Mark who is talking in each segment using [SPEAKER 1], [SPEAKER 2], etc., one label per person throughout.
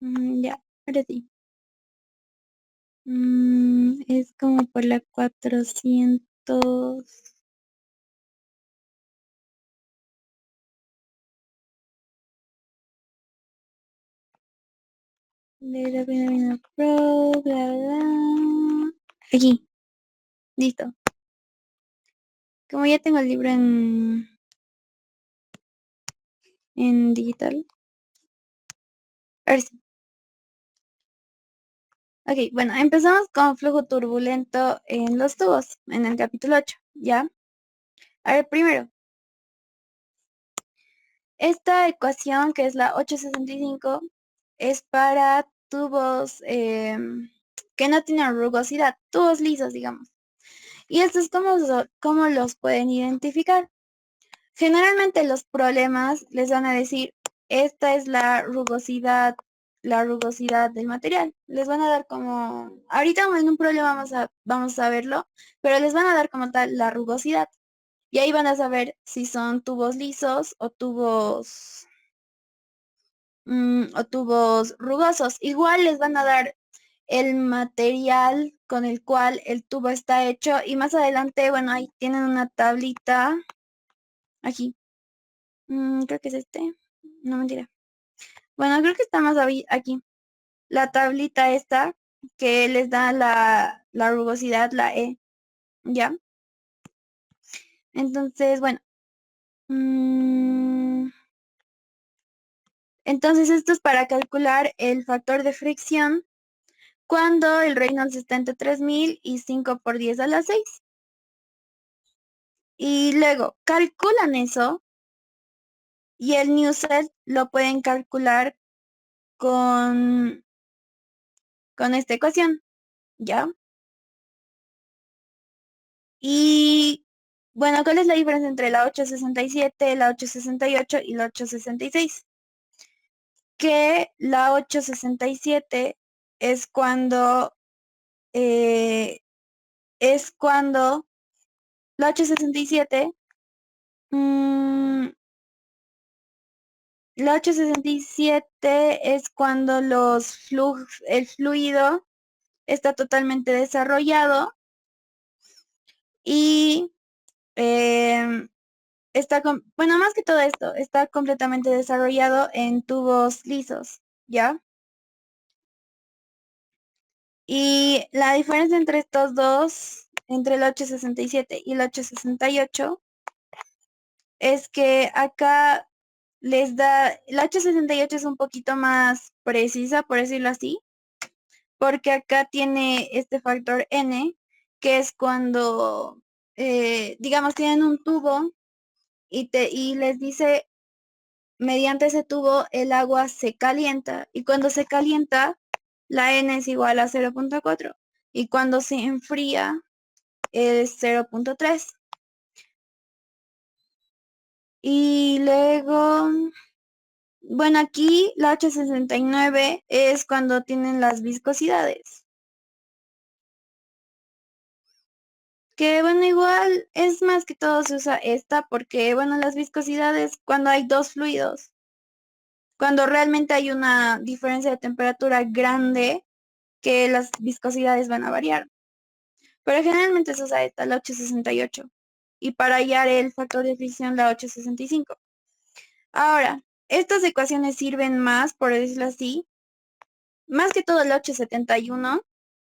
[SPEAKER 1] Ya, ahora sí. Es como por la 400. De la Pinamina Pro, bla, bla. Aquí, listo. Como ya tengo el libro en digital. Ahora sí. Ok, bueno, empezamos con flujo turbulento en los tubos, en el capítulo 8, ¿ya? A ver, primero, esta ecuación que es la 865 es para tubos que no tienen rugosidad, tubos lisos, digamos. Y estos, ¿cómo los pueden identificar? Generalmente los problemas les van a decir, esta es la rugosidad del material. Les van a dar como, ahorita en un problema vamos a verlo, pero les van a dar como tal la rugosidad. Y ahí van a saber si son tubos lisos o tubos rugosos. Igual les van a dar el material con el cual el tubo está hecho y más adelante, bueno, ahí tienen una tablita aquí. Creo que es este. No, mentira. Bueno, creo que está más aquí. La tablita esta que les da la rugosidad, la E. ¿Ya? Entonces, bueno. Entonces esto es para calcular el factor de fricción cuando el Reynolds está entre 3000 y 5 por 10 a la 6. Y luego calculan eso y el Newset lo pueden calcular con, con esta ecuación. ¿Ya? Y bueno, ¿cuál es la diferencia entre la 867, la 868 y la 866? Que la 867 es cuando, eh, es cuando, la 867, mm, la 867 es cuando el fluido está totalmente desarrollado y bueno, más que todo esto, está completamente desarrollado en tubos lisos, ¿ya? Y la diferencia entre estos dos, entre el 867 y el 868, es que acá la 868 es un poquito más precisa, por decirlo así, porque acá tiene este factor N, que es cuando, digamos, tienen un tubo y les dice mediante ese tubo el agua se calienta y cuando se calienta la N es igual a 0.4 y cuando se enfría es 0.3. Y luego, bueno, aquí la 869 es cuando tienen las viscosidades. Que bueno, igual es más que todo se usa esta porque, bueno, las viscosidades cuando hay dos fluidos, cuando realmente hay una diferencia de temperatura grande, que las viscosidades van a variar. Pero generalmente se usa esta, la 868. Y para hallar el factor de fricción, la 865. Ahora, estas ecuaciones sirven más, por decirlo así, más que todo la 871,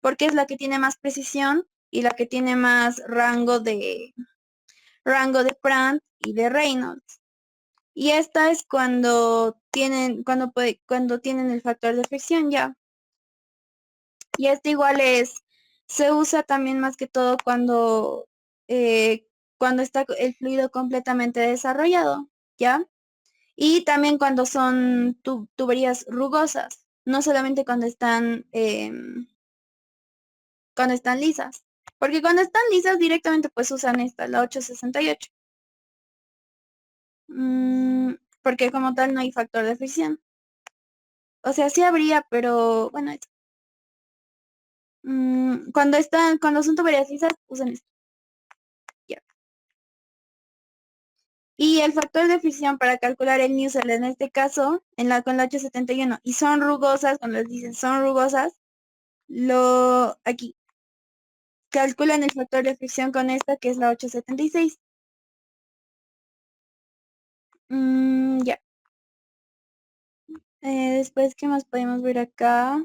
[SPEAKER 1] porque es la que tiene más precisión y la que tiene más rango de Prandtl y de Reynolds. Y esta es cuando tienen el factor de fricción ya. Y este igual se usa también más que todo cuando está el fluido completamente desarrollado, ¿ya? Y también cuando son tuberías rugosas, no solamente cuando están lisas. Porque cuando están lisas directamente pues usan esta, la 868. Mm, porque como tal no hay factor de fricción. O sea, sí habría, pero bueno, cuando son tuberías lisas, usan esto. Ya. Y el factor de fricción para calcular el Nusselt en este caso, con la 871, y son rugosas, cuando les dicen son rugosas, aquí, calculan el factor de fricción con esta, que es la 876. Ya. Después, ¿qué más podemos ver acá?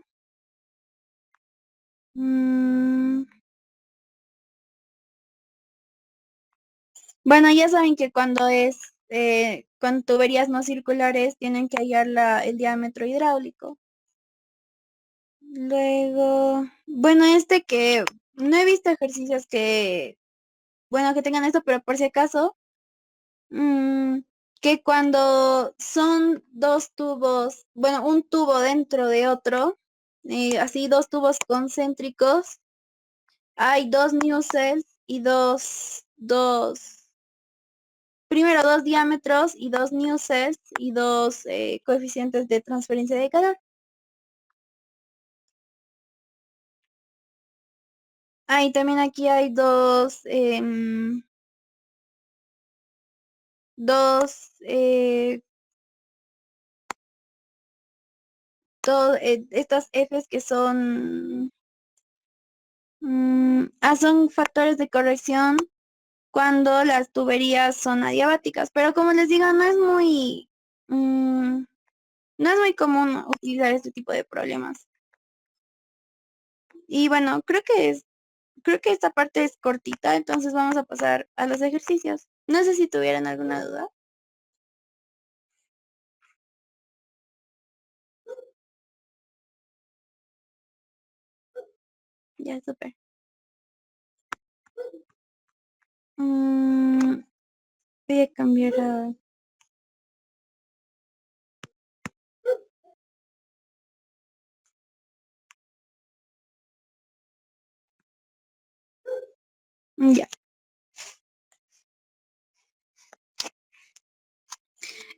[SPEAKER 1] Mm, bueno, ya saben que cuando con tuberías no circulares tienen que hallar el diámetro hidráulico. Luego, bueno, que no he visto ejercicios que tengan esto, pero por si acaso, mm, que cuando son dos tubos, bueno, un tubo dentro de otro, así dos tubos concéntricos, hay dos newsels y primero dos diámetros y dos newsels y dos coeficientes de transferencia de calor. Y también aquí hay dos, estas Fs que son factores de corrección cuando las tuberías son adiabáticas, pero como les digo, mm, no es muy común utilizar este tipo de problemas. Y bueno, creo que esta parte es cortita, entonces vamos a pasar a los ejercicios. No sé si tuvieran alguna duda. Ya, súper. Mm, Voy a cambiar a... Ya.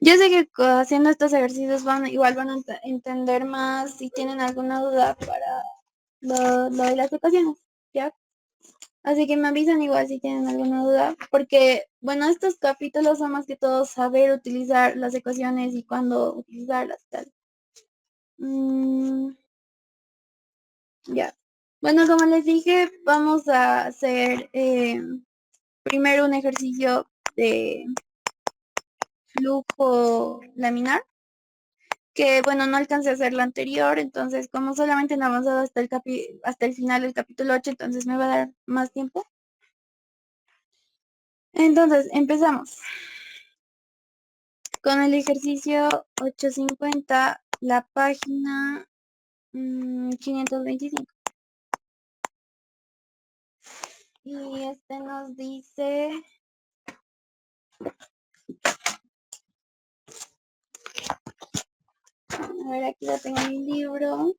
[SPEAKER 1] Yo sé que haciendo estos ejercicios igual van a entender más si tienen alguna duda para lo de las ecuaciones, ¿ya? Así que me avisan igual si tienen alguna duda, porque, bueno, estos capítulos son más que todo saber utilizar las ecuaciones y cuándo utilizarlas, tal. Mm, ya. Bueno, como les dije, vamos a hacer primero un ejercicio de flujo laminar, que bueno, no alcancé a hacer lo anterior, entonces como solamente han avanzado hasta el final del capítulo 8, entonces me va a dar más tiempo. Entonces, empezamos. Con el ejercicio 850, la página 525. Y nos dice, a ver, aquí lo tengo en mi libro.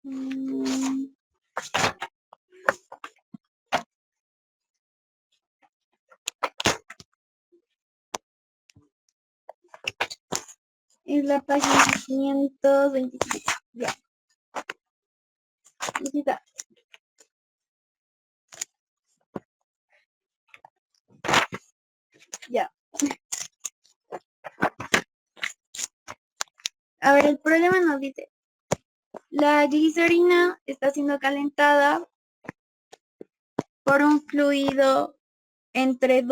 [SPEAKER 1] Mm, Es la página 525. Ya, aquí está. Ya. A ver, el problema nos dice, la glicerina está siendo calentada por un fluido entre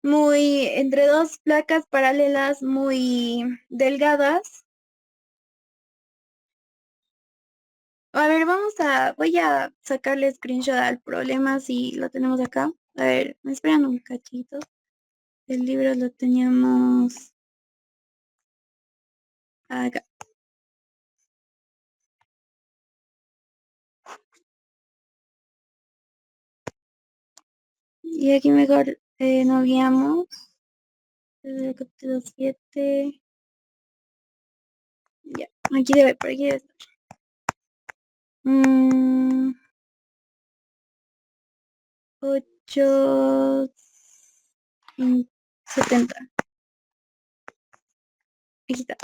[SPEAKER 1] entre dos placas paralelas muy delgadas. A ver, voy a sacarle screenshot al problema si lo tenemos acá. A ver, me esperan un cachito. El libro lo teníamos acá. Y aquí mejor nos guiamos. Desde el capítulo 7. Ya, por aquí debe estar. 870. Aquí está.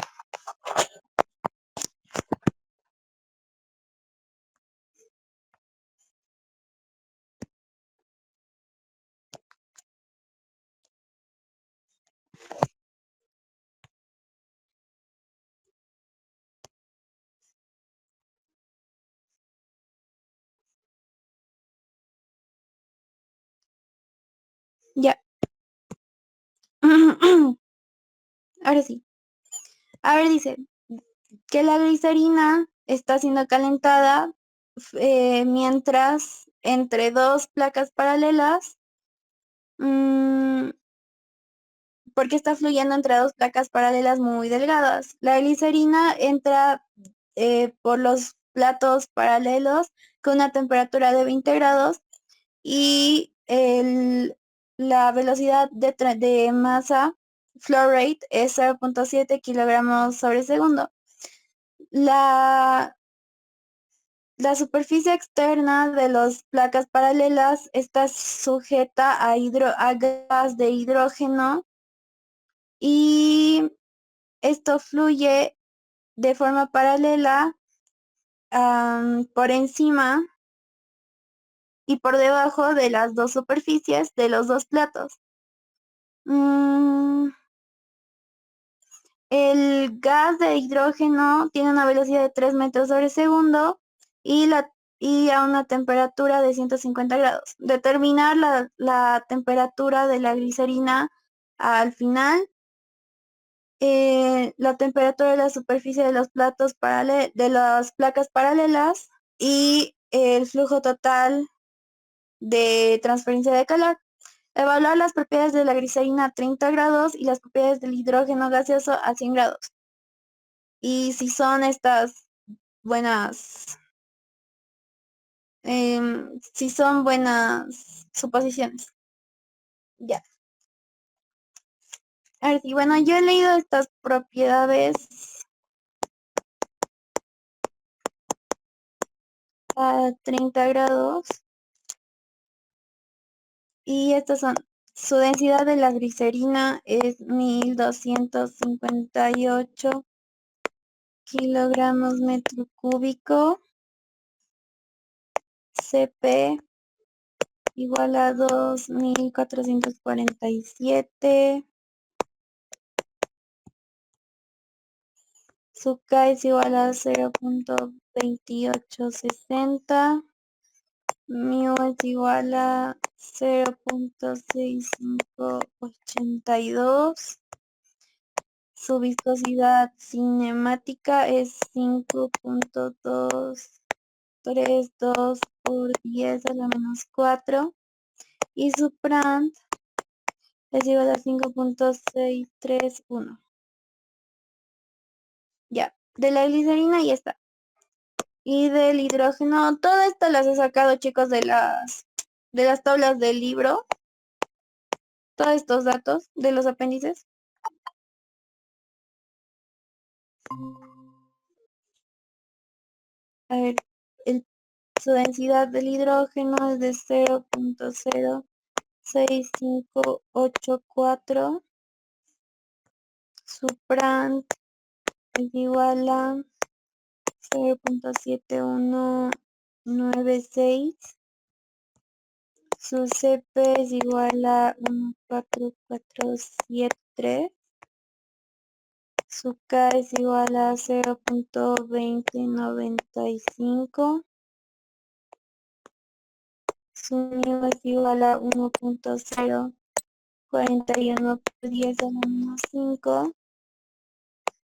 [SPEAKER 1] Ya. Ahora sí. A ver, dice que la glicerina está siendo calentada mientras entre dos placas paralelas, mm, porque está fluyendo entre dos placas paralelas muy delgadas. La glicerina entra por los platos paralelos con una temperatura de 20 grados y la velocidad de masa flow rate es 0.7 kilogramos sobre segundo. La, la superficie externa de las placas paralelas está sujeta a gas de hidrógeno y esto fluye de forma paralela por encima y por debajo de las dos superficies de los dos platos. El gas de hidrógeno tiene una velocidad de 3 metros sobre segundo y a una temperatura de 150 grados. Determinar la temperatura de la glicerina al final, la temperatura de la superficie de los de las placas paralelas y el flujo total de transferencia de calor. Evaluar las propiedades de la glicerina a 30 grados y las propiedades del hidrógeno gaseoso a 100 grados. Y si son estas buenas, si son buenas suposiciones. Ya. A ver, sí, bueno, yo he leído estas propiedades a 30 grados y estas son, su densidad de la glicerina es 1258 kilogramos metro cúbico, Cp igual a 2447, su K es igual a 0.2860, mu es igual a 0.6582, su viscosidad cinemática es 5.232 por 10 a la menos 4 y su Prandtl es igual a 5.631. Ya, de la glicerina ya está. Y del hidrógeno, todo esto las he sacado, chicos, de las tablas del libro. Todos estos datos de los apéndices. A ver, su densidad del hidrógeno es de 0.06584. Su Prandtl es igual a 0.7196. Su Cp es igual a 14473. Su K es igual a 0.2095. Su mu es igual a 1.041 por 10 a la menos 5.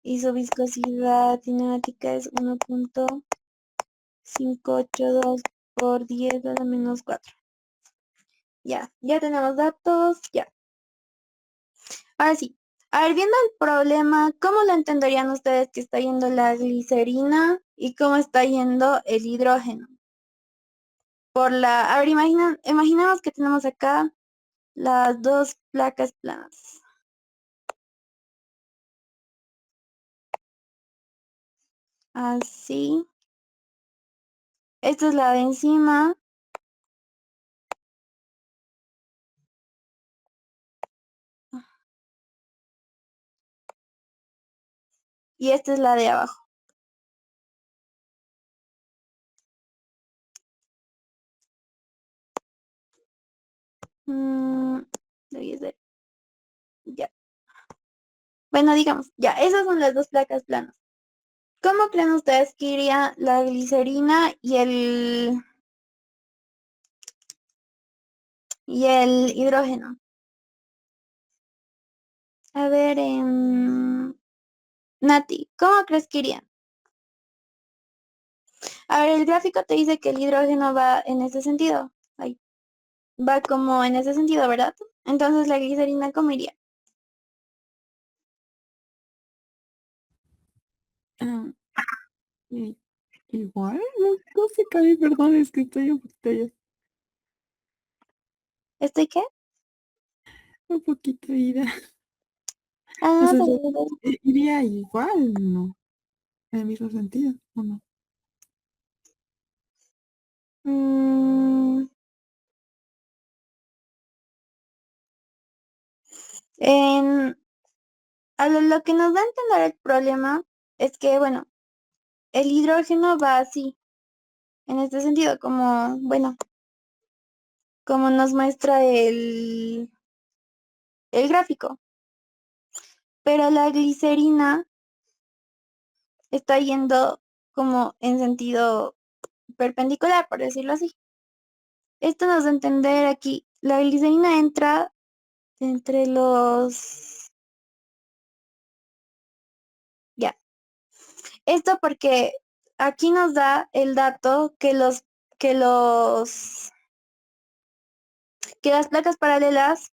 [SPEAKER 1] Y su viscosidad cinemática es 1.582 por 10 a la menos 4. Ya tenemos datos, ya. Ahora sí, a ver, viendo el problema, ¿cómo lo entenderían ustedes que está yendo la glicerina y cómo está yendo el hidrógeno? A ver, imaginemos que tenemos acá las dos placas planas. Así. Esta es la de encima. Y esta es la de abajo. Debí ser. Ya. Bueno, digamos, ya, esas son las dos placas planas. ¿Cómo creen ustedes que iría la glicerina y el hidrógeno? A ver, Nati, ¿cómo crees que iría? A ver, el gráfico te dice que el hidrógeno va en ese sentido. Ahí, va como en ese sentido, ¿verdad? Entonces la glicerina, ¿cómo iría?
[SPEAKER 2] Ah, i- igual, no, no sé, Cami, perdón, es que estoy
[SPEAKER 1] ¿Estoy qué?
[SPEAKER 2] un poquito ida. O
[SPEAKER 1] Ah,
[SPEAKER 2] sea,
[SPEAKER 1] pero...
[SPEAKER 2] iría igual, ¿no? En el mismo sentido, ¿o no?
[SPEAKER 1] mm, en, lo que nos da a entender el problema es que, bueno, el hidrógeno va así, en este sentido, como, bueno, como nos muestra el gráfico. Pero la glicerina está yendo como en sentido perpendicular, por decirlo así. Esto nos da a entender aquí, la glicerina entra entre los... Ya, esto porque aquí nos da el dato que los, que las placas paralelas,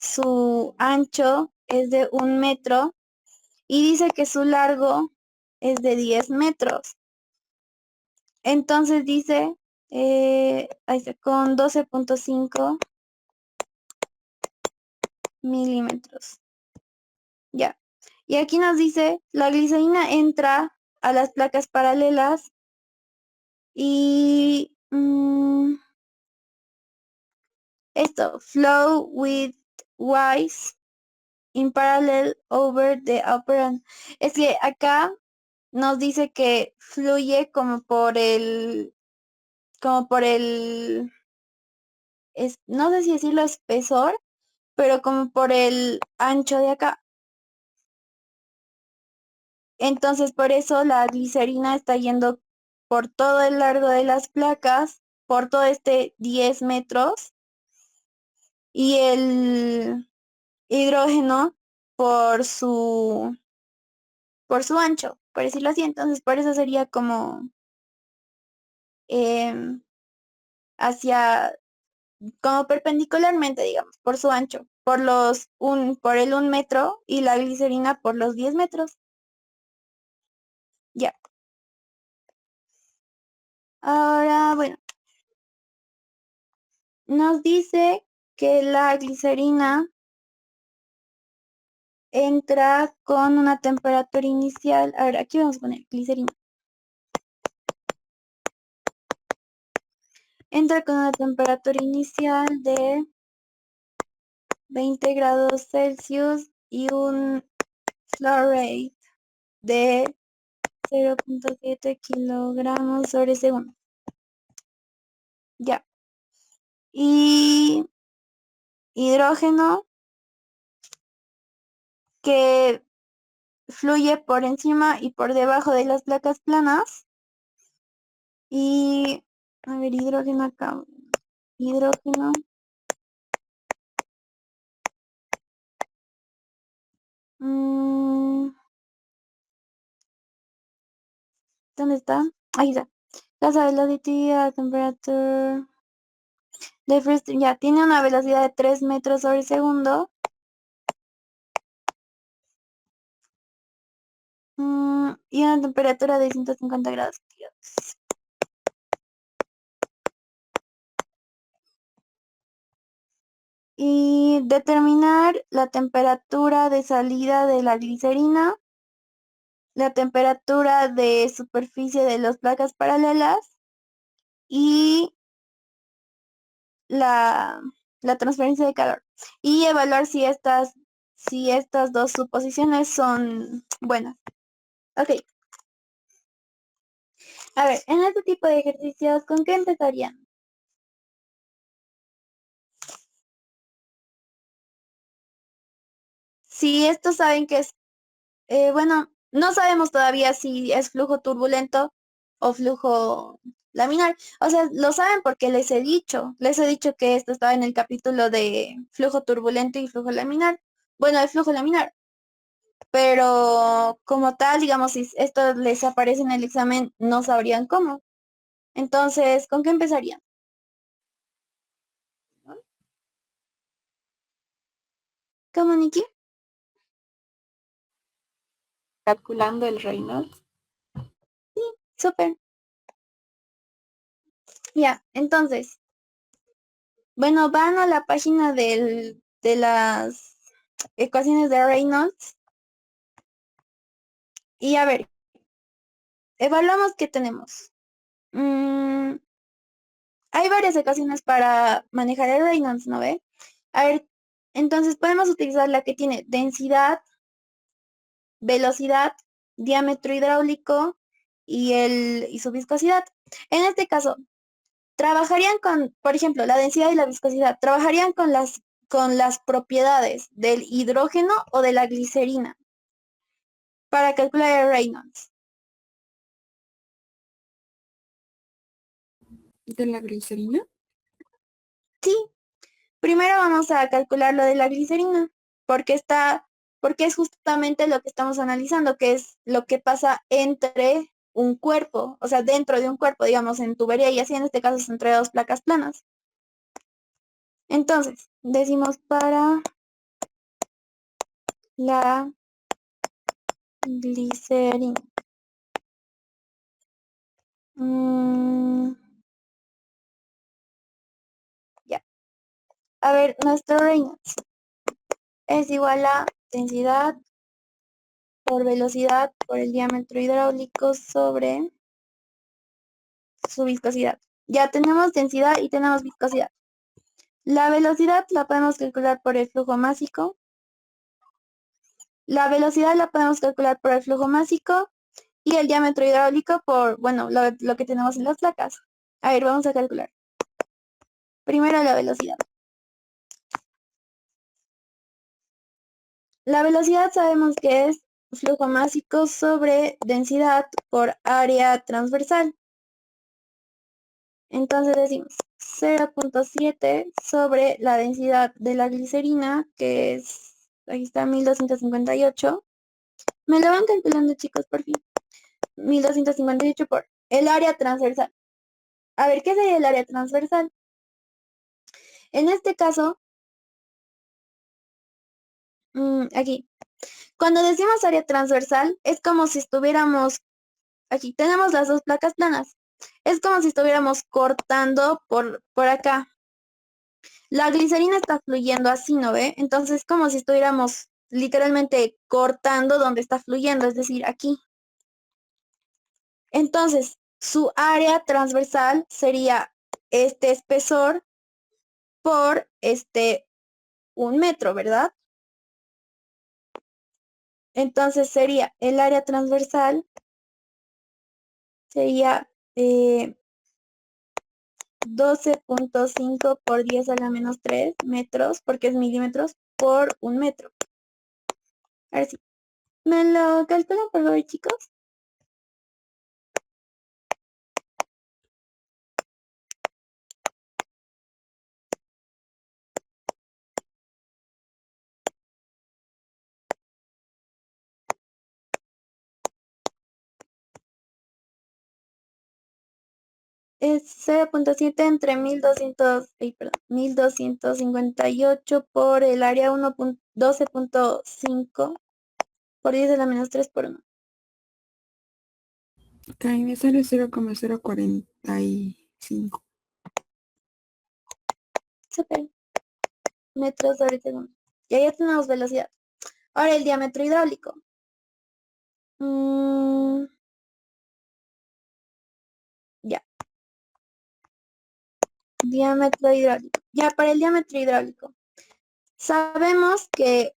[SPEAKER 1] su ancho es de 1 metro y dice que su largo es de 10 metros. Entonces dice, ahí está, con 12,5 milímetros. Ya. Y aquí nos dice, la glicerina entra a las placas paralelas y esto, flow with wise in parallel over the upper end. Es que acá nos dice que fluye como por el, no sé si decirlo espesor, pero como por el ancho de acá. Entonces, por eso la glicerina está yendo por todo el largo de las placas, por todo este 10 metros, y el hidrógeno por por su ancho, por decirlo así. Entonces, por eso sería como em, hacia, como perpendicularmente, digamos, por su ancho, por el 1 metro y la glicerina por los 10 metros. Ya. Ahora, bueno, nos dice que la glicerina entra con una temperatura inicial. A ver, aquí vamos a poner glicerina. Entra con una temperatura inicial de 20 grados Celsius y un flow rate de 0,7 kilogramos sobre segundo. Ya. Y hidrógeno que fluye por encima y por debajo de las placas planas. Y, a ver, hidrógeno acá. Hidrógeno. mm, ¿Dónde está? Ahí está. Gas velocity, temperature de first, ya tiene una velocidad de 3 metros sobre segundo. Y una temperatura de 150 grados centígrados. Y determinar la temperatura de salida de la glicerina, la temperatura de superficie de las placas paralelas y la, la transferencia de calor. Y evaluar si estas dos suposiciones son buenas. Ok, a ver, en este tipo de ejercicios, ¿con qué empezarían? Si estos saben que es, bueno, no sabemos todavía si es flujo turbulento o flujo laminar. O sea, lo saben porque les he dicho que esto estaba en el capítulo de flujo turbulento y flujo laminar. bueno, el flujo laminar. Pero como tal, digamos, si esto les aparece en el examen, no sabrían cómo. Entonces, ¿con qué empezarían? ¿Cómo, Nikki?
[SPEAKER 2] Calculando el Reynolds.
[SPEAKER 1] Súper. Ya, entonces, bueno, van a la página de las ecuaciones de Reynolds y a ver, evaluamos qué tenemos. Hay varias ecuaciones para manejar el Reynolds, ¿no ve? A ver, entonces podemos utilizar la que tiene densidad, velocidad, diámetro hidráulico y su viscosidad. En este caso, trabajarían con, por ejemplo, la densidad y la viscosidad, trabajarían con las propiedades del hidrógeno o de la glicerina para calcular el Reynolds.
[SPEAKER 2] ¿De la glicerina?
[SPEAKER 1] Sí, primero vamos a calcular lo de la glicerina, porque porque es justamente lo que estamos analizando, que es lo que pasa entre un cuerpo, o sea, dentro de un cuerpo, digamos, en tubería y así, en este caso es entre dos placas planas. Entonces, decimos para la glicerina. Ya. A ver, nuestro Reynolds es igual a densidad por velocidad por el diámetro hidráulico sobre su viscosidad. Ya tenemos densidad y tenemos viscosidad. La velocidad la podemos calcular por el flujo másico. La velocidad la podemos calcular por el flujo másico y el diámetro hidráulico por, bueno, lo que tenemos en las placas. A ver, vamos a calcular. Primero la velocidad. La velocidad sabemos que es flujo másico sobre densidad por área transversal. Entonces decimos 0.7 sobre la densidad de la glicerina, que es, aquí está 1258. Me lo van calculando, chicos, por fin. 1258 por el área transversal. A ver, ¿qué sería el área transversal? En este caso, aquí, cuando decimos área transversal, es como si estuviéramos, aquí tenemos las dos placas planas. Es como si estuviéramos cortando por acá. La glicerina está fluyendo así, ¿no ve? Entonces, como si estuviéramos literalmente cortando donde está fluyendo, es decir, aquí. Entonces, su área transversal sería este espesor por este 1 metro, ¿verdad? Entonces sería el área transversal, sería 12.5 por 10 a la menos 3 metros, porque es milímetros, por 1 metro. A ver si me lo calculan, por favor, chicos. Es 0.7 entre 1200, ay, perdón, 1258 por el área 12.5 por 10 a la menos 3 por 1.
[SPEAKER 2] Ok, me sale 0,045.
[SPEAKER 1] Super, metros sobre segundo. Y ahí ya tenemos velocidad. Ahora el diámetro hidráulico. Ya, diámetro hidráulico. Ya, para el diámetro hidráulico. Sabemos que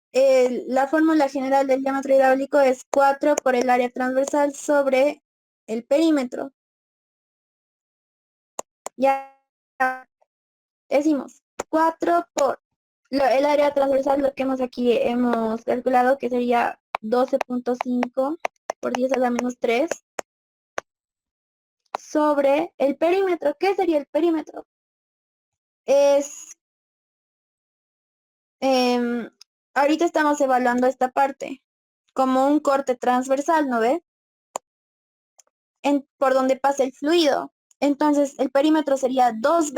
[SPEAKER 1] la fórmula general del diámetro hidráulico es 4 por el área transversal sobre el perímetro. Ya decimos 4 por el área transversal, lo que hemos calculado que sería 12.5 por 10 a la menos 3 sobre el perímetro. ¿Qué sería el perímetro? Es, em, ahorita estamos evaluando esta parte como un corte transversal, ¿no ve? Por donde pasa el fluido. Entonces, el perímetro sería aquí, 2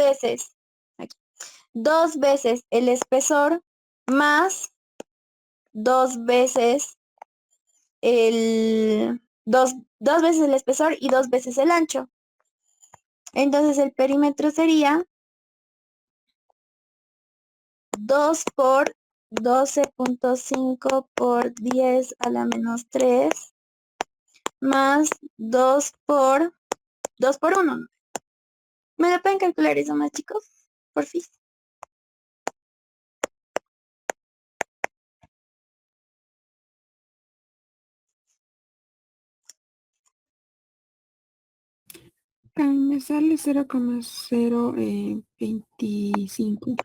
[SPEAKER 1] veces el espesor más 2 veces dos veces el espesor y 2 veces el ancho. Entonces, el perímetro sería 2 por 12.5 por 10 a la menos 3 más 2 por 1. ¿Me lo pueden calcular eso más, chicos? Por fin.
[SPEAKER 2] Me sale 0,025.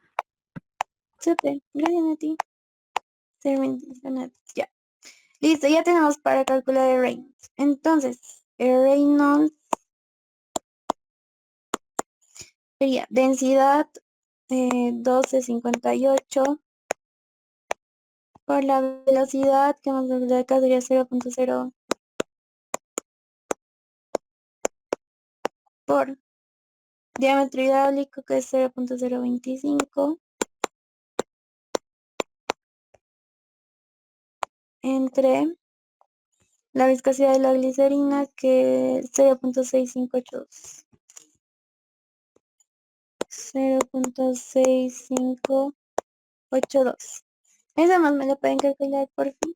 [SPEAKER 1] Súper, gracias a ti. Ya. Listo, ya tenemos para calcular el Reynolds. Entonces, el Reynolds sería densidad 1258 por la velocidad que hemos de acá sería 0.0 por diámetro hidráulico que es 0.025 entre la viscosidad de la glicerina que es 0.6582. 0.6582. Esa más me lo pueden calcular por fin.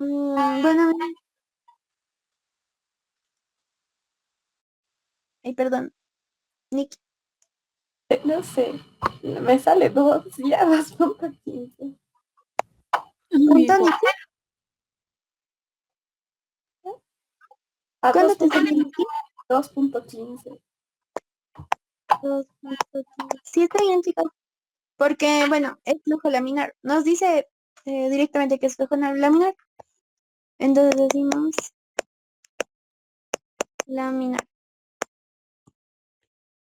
[SPEAKER 1] Bueno, ay, perdón, Nick.
[SPEAKER 2] No sé, me sale 2, ya 2,15.
[SPEAKER 1] ¿Cuánto, Nick?
[SPEAKER 2] A
[SPEAKER 1] ¿Cuánto te salió, Nicky?
[SPEAKER 2] 2,15.
[SPEAKER 1] 2.15. Sí, está bien, chicos. Porque, bueno, es flujo laminar. Nos dice directamente que es flujo laminar. Entonces decimos laminar.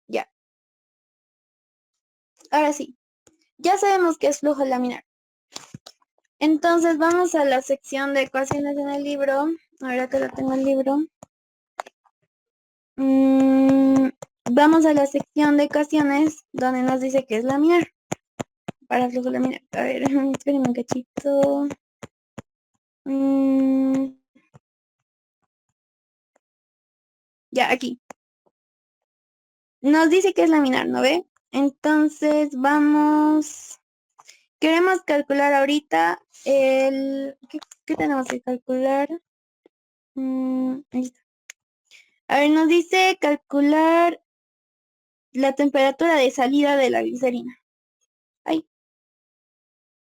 [SPEAKER 1] Ya. Ahora sí. Ya sabemos que es flujo laminar. Entonces vamos a la sección de ecuaciones en el libro. Ahora que lo tengo el libro. Vamos a la sección de ecuaciones donde nos dice que es laminar. Para flujo laminar. A ver, espérenme un cachito. Ya, aquí. Nos dice que es laminar, ¿no ve? Entonces vamos. Queremos calcular ahorita ¿qué tenemos que calcular? Ahí está. A ver, nos dice calcular la temperatura de salida de la glicerina. Ay,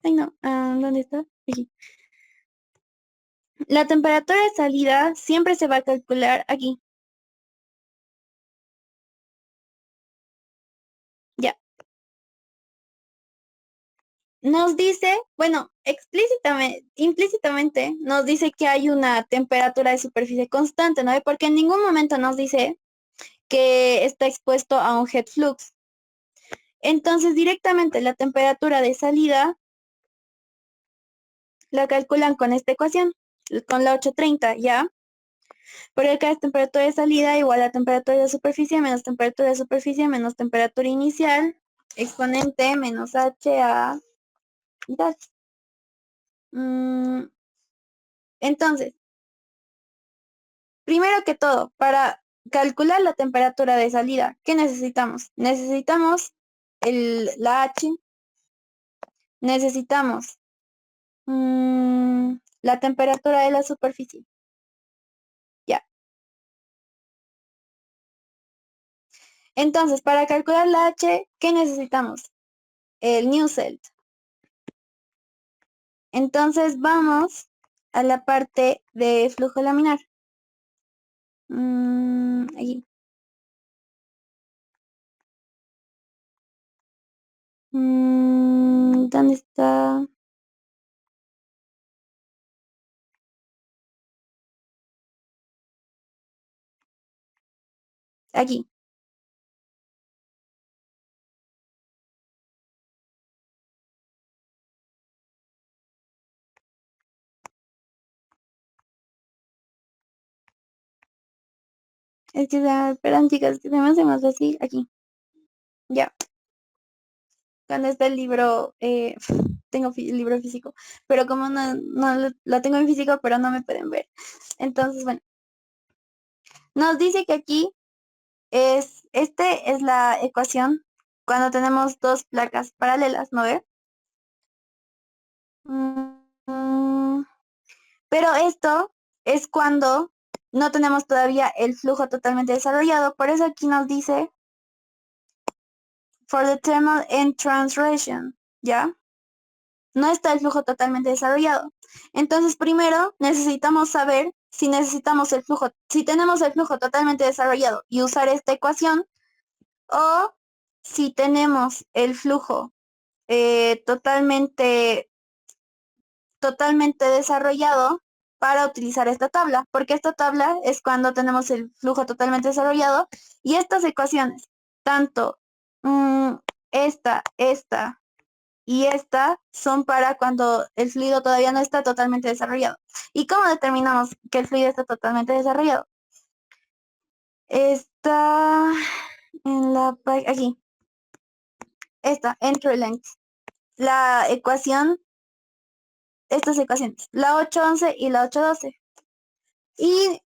[SPEAKER 1] ay no. ¿Dónde está? Aquí. La temperatura de salida siempre se va a calcular aquí. Ya. Nos dice, bueno, implícitamente nos dice que hay una temperatura de superficie constante, ¿no? Porque en ningún momento nos dice que está expuesto a un head flux. Entonces, directamente la temperatura de salida la calculan con esta ecuación, con la 830, ¿ya? Por acá es temperatura de salida igual a temperatura de superficie menos temperatura de superficie menos temperatura inicial, exponente menos H a tal. Entonces, primero que todo, para calcular la temperatura de salida, ¿qué necesitamos? Necesitamos la H, necesitamos la temperatura de la superficie. Ya. Entonces, para calcular la H, ¿qué necesitamos? El Newselt. Entonces, vamos a la parte de flujo laminar. Aquí. ¿Dónde está? Aquí. Es que, esperan, chicas, que se me hace más fácil. Aquí. Ya. Cuando está el libro, tengo el libro físico, pero como no lo tengo en físico, pero no me pueden ver. Entonces, bueno, nos dice que aquí es la ecuación cuando tenemos dos placas paralelas, ¿no ve? Mm, pero esto es cuando no tenemos todavía el flujo totalmente desarrollado. Por eso aquí nos dice for the thermal end translation, ¿ya? No está el flujo totalmente desarrollado. Entonces, primero necesitamos saber si necesitamos el flujo, si tenemos el flujo totalmente desarrollado y usar esta ecuación, o si tenemos el flujo totalmente desarrollado para utilizar esta tabla, porque esta tabla es cuando tenemos el flujo totalmente desarrollado y estas ecuaciones, tanto esta y esta son para cuando el fluido todavía no está totalmente desarrollado. ¿Y cómo determinamos que el fluido está totalmente desarrollado? Está en la aquí. Esta, entry length. La ecuación, estas ecuaciones, la 811 y la 812. Y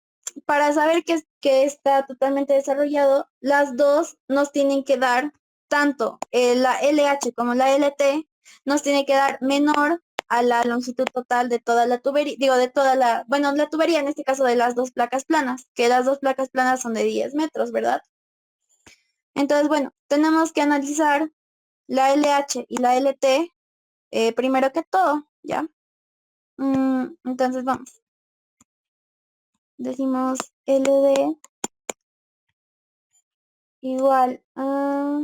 [SPEAKER 1] para saber que está totalmente desarrollado, las dos nos tienen que dar, tanto la LH como la LT, nos tiene que dar menor a la longitud total de toda la tubería, de toda la, bueno, la tubería en este caso de las dos placas planas, que las dos placas planas son de 10 metros, ¿verdad? Entonces, bueno, tenemos que analizar la LH y la LT primero que todo, ¿ya? Entonces, vamos. Decimos LD igual a...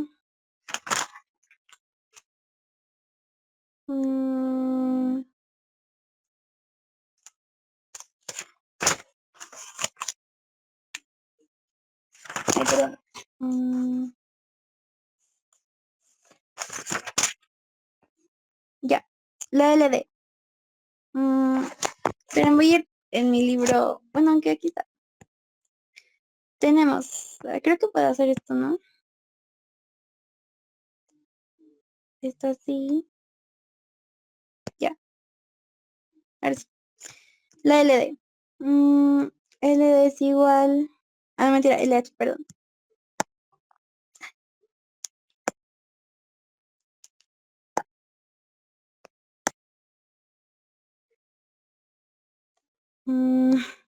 [SPEAKER 1] ay, perdón. Ya, la LD. Pero voy a ir en mi libro, bueno, aunque aquí está. Tenemos, creo que puedo hacer esto, ¿no? Esto así. Ya, ahora sí. La LD. LD es igual... Ah, no, mentira, LH, perdón.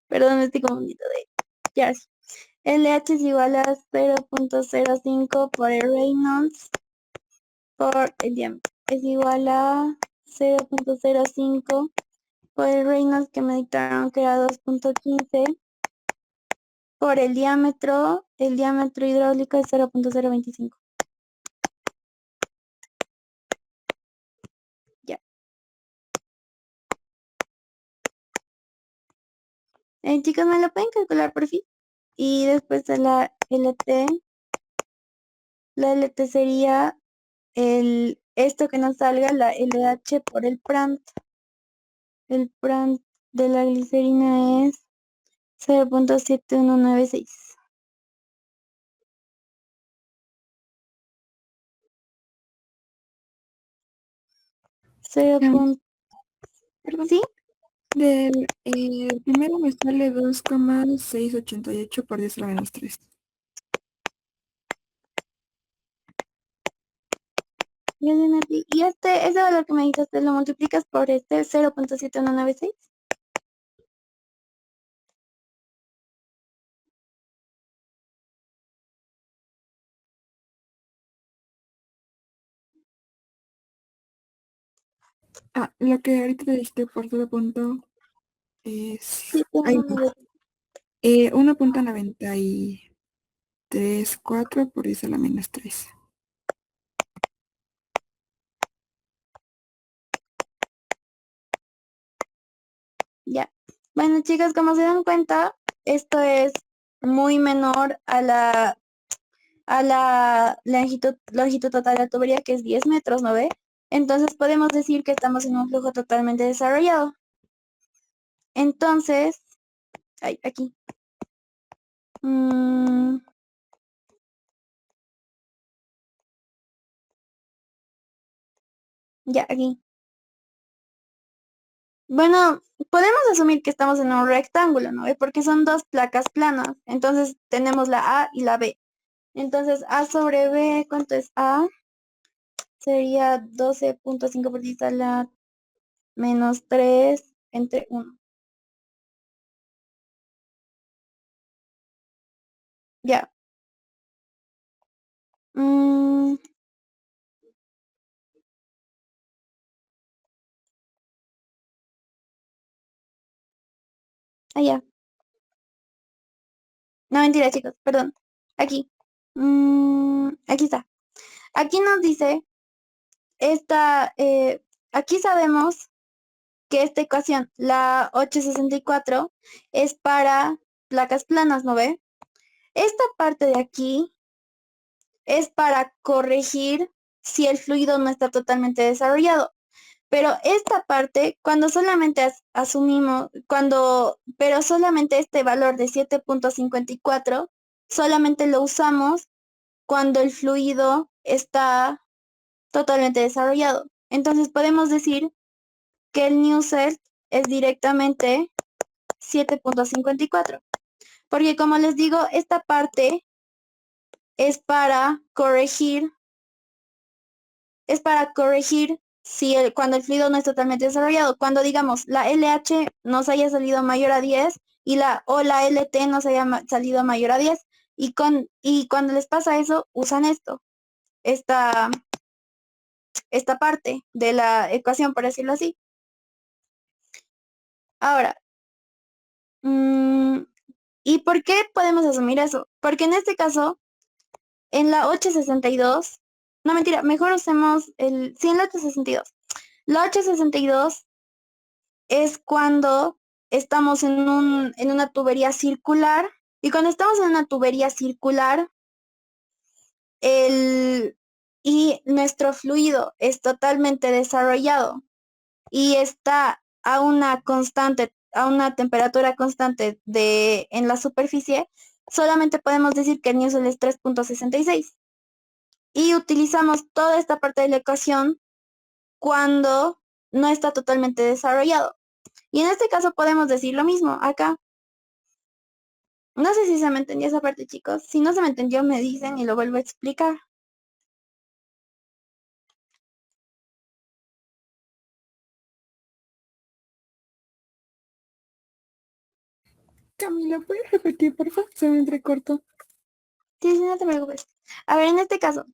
[SPEAKER 1] Perdón, estoy confundida de... Ya, sí. LH es igual a 0.05 por el Reynolds por el diámetro. Es igual a 0.05 por el Reynolds que me dictaron que era 2.15 por el diámetro hidráulico es 0.025. Ya. Chicos, ¿me lo pueden calcular por fin? Y después de la LT sería esto que nos salga, la LH por el Prandtl. El Prandtl de la glicerina es 0.7196. 0.
[SPEAKER 2] Perdón.
[SPEAKER 1] ¿Sí?
[SPEAKER 2] Del primero me sale 2,688 por 10 a la menos 3.
[SPEAKER 1] Y ese valor que me dijiste, ¿lo multiplicas por este 0.7196?
[SPEAKER 2] Lo que ahorita te diste por todo punto
[SPEAKER 1] Sí,
[SPEAKER 2] es...
[SPEAKER 1] tengo
[SPEAKER 2] Hay
[SPEAKER 1] una de-
[SPEAKER 2] 1.93, 4 por 10 a la -3.
[SPEAKER 1] Ya. Bueno, chicas, como se dan cuenta, esto es muy menor a la longitud total de la tubería, que es 10 metros, ¿no ve? Entonces podemos decir que estamos en un flujo totalmente desarrollado. Entonces, ay, aquí. Mm, ya, aquí. Bueno, podemos asumir que estamos en un rectángulo, ¿no ve? Porque son dos placas planas. Entonces tenemos la A y la B. Entonces A sobre B, ¿cuánto es A? Sería 12.5 por 10 a la -3 entre 1. Ya. Mm, allá. No, mentira, chicos, perdón. Aquí. Aquí está. Aquí nos dice esta, aquí sabemos que esta ecuación, la 864, es para placas planas, ¿no ve? Esta parte de aquí es para corregir si el fluido no está totalmente desarrollado. Pero esta parte, cuando solamente asumimos, pero solamente este valor de 7.54, solamente lo usamos cuando el fluido está totalmente desarrollado. Entonces podemos decir que el Nusselt es directamente 7.54. Porque como les digo, esta parte es para corregir, si cuando el fluido no es totalmente desarrollado. Cuando digamos la LH nos haya salido mayor a 10 o la LT nos haya salido mayor a 10. Y cuando les pasa eso, usan esta, esta parte de la ecuación, por decirlo así. Ahora, ¿y por qué podemos asumir eso? Porque en este caso, en la 862, no mentira, mejor usemos sí, en la 862. La 862 es cuando estamos en una tubería circular, y cuando estamos en una tubería circular, y nuestro fluido es totalmente desarrollado y está a una temperatura constante en la superficie, solamente podemos decir que el Newton es 3.66. Y utilizamos toda esta parte de la ecuación cuando no está totalmente desarrollado. Y en este caso podemos decir lo mismo acá. No sé si se me entendió esa parte, chicos. Si no se me entendió, me dicen y lo vuelvo a explicar.
[SPEAKER 2] Camila, ¿puedes repetir, por favor? Se me entrecortó.
[SPEAKER 1] Sí, sí, no te preocupes. A ver, en este caso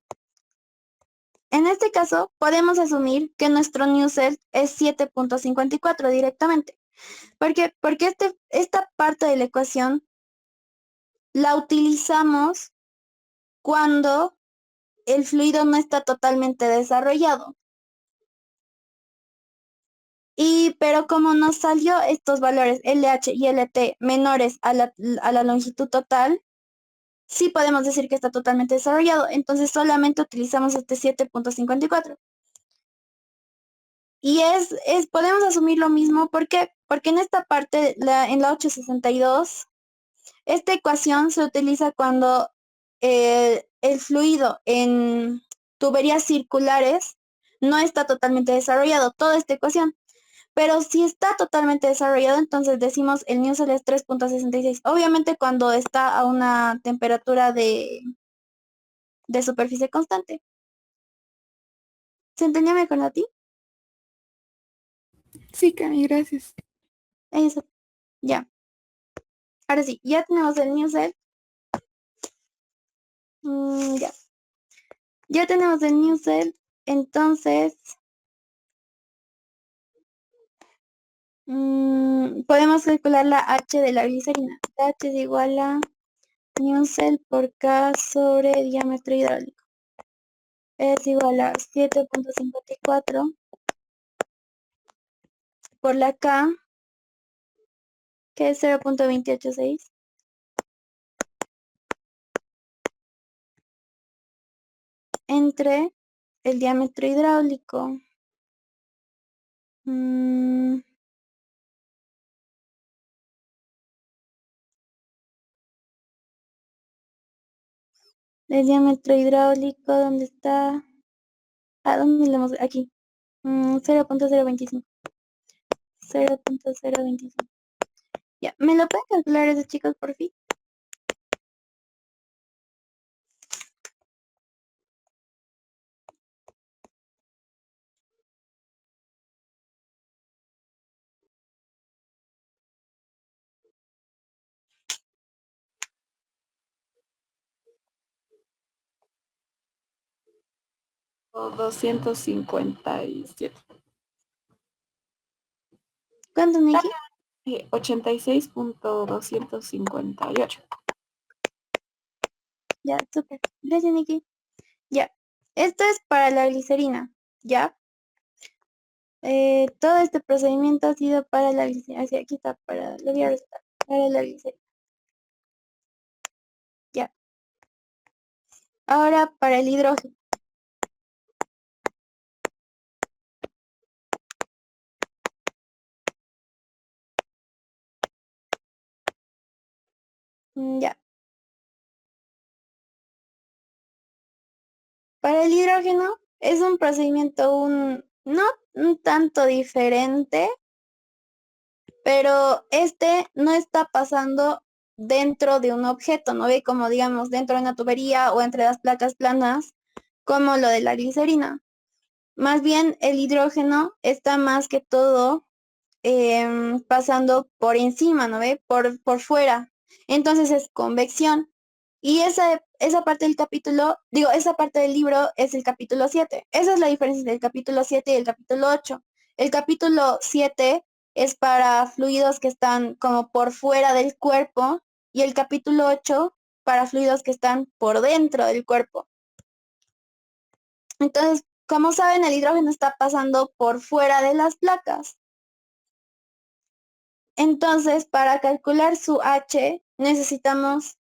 [SPEAKER 1] podemos asumir que nuestro Nusselt es 7.54 directamente. ¿Por qué? Porque esta parte de la ecuación la utilizamos cuando el fluido no está totalmente desarrollado. Pero como nos salió estos valores LH y LT menores a la longitud total, sí podemos decir que está totalmente desarrollado. Entonces solamente utilizamos este 7.54. Y podemos asumir lo mismo. ¿Por qué? Porque en esta parte, en la 862, esta ecuación se utiliza cuando el fluido en tuberías circulares no está totalmente desarrollado, toda esta ecuación. Pero si está totalmente desarrollado, entonces decimos el Newton es 3.66. Obviamente cuando está a una temperatura de superficie constante. ¿Se entendía mejor a ti?
[SPEAKER 2] Sí, Cami, gracias.
[SPEAKER 1] Eso, ya. Ahora sí, ya tenemos el Newton. Ya. Ya tenemos el Newton. Entonces, Podemos calcular la H de la glicerina. La H es igual a Newcel por K sobre diámetro hidráulico. Es igual a 7.54 por la K, que es 0.286, entre el diámetro hidráulico. El diámetro hidráulico, ¿dónde está? ¿A dónde lo hemos? Aquí. 0.025. 0.025. Ya, ¿me lo pueden calcular esos chicos, por fin?
[SPEAKER 2] O 257.
[SPEAKER 1] ¿Cuánto, Nikki?
[SPEAKER 2] 86.258.
[SPEAKER 1] Ya, súper. Gracias, Nikki. Ya. Esto es para la glicerina. Ya. Todo este procedimiento ha sido para la glicerina. Así, aquí está, lo voy a restar. Para la glicerina. Ya. Ahora para el hidrógeno. Ya. Para el hidrógeno es un procedimiento no un tanto diferente, pero este no está pasando dentro de un objeto, ¿no ve? Como digamos dentro de una tubería o entre las placas planas, como lo de la glicerina. Más bien el hidrógeno está más que todo pasando por encima, ¿no ve? Por fuera. Entonces es convección. Y esa parte del capítulo, digo, esa parte del libro es el capítulo 7. Esa es la diferencia entre el capítulo 7 y el capítulo 8. El capítulo 7 es para fluidos que están como por fuera del cuerpo y el capítulo 8 para fluidos que están por dentro del cuerpo. Entonces, como saben, el hidrógeno está pasando por fuera de las placas. Entonces, para calcular su H, necesitamos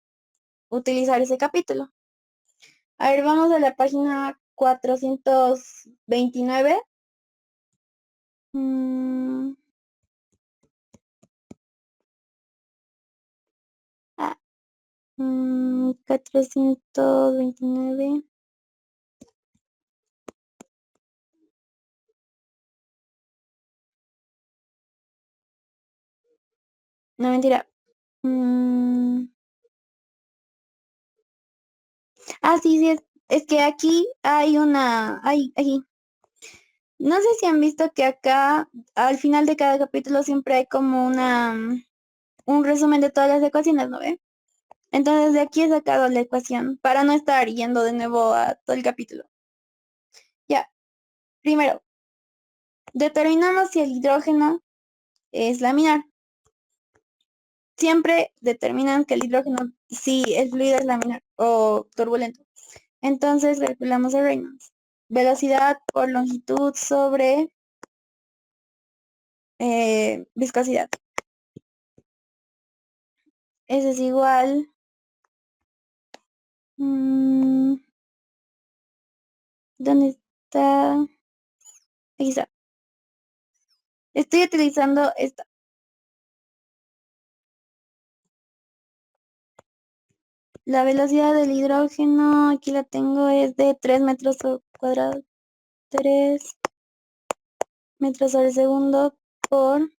[SPEAKER 1] utilizar ese capítulo. A ver, vamos a la página 429. Mm, ah, 429. No, mentira. Sí, sí, es que aquí hay aquí. No sé si han visto que acá, al final de cada capítulo, siempre hay como un resumen de todas las ecuaciones, ¿no ve? Entonces de aquí he sacado la ecuación para no estar yendo de nuevo a todo el capítulo. Ya, primero, determinamos si el hidrógeno es laminar. Siempre determinan que el hidrógeno, si el fluido es laminar o turbulento. Entonces calculamos el Reynolds. Velocidad por longitud sobre viscosidad. Eso es igual. ¿Dónde está? Aquí está. Estoy utilizando esta. La velocidad del hidrógeno, aquí la tengo, es de 3 metros cuadrados. 3 metros sobre segundo por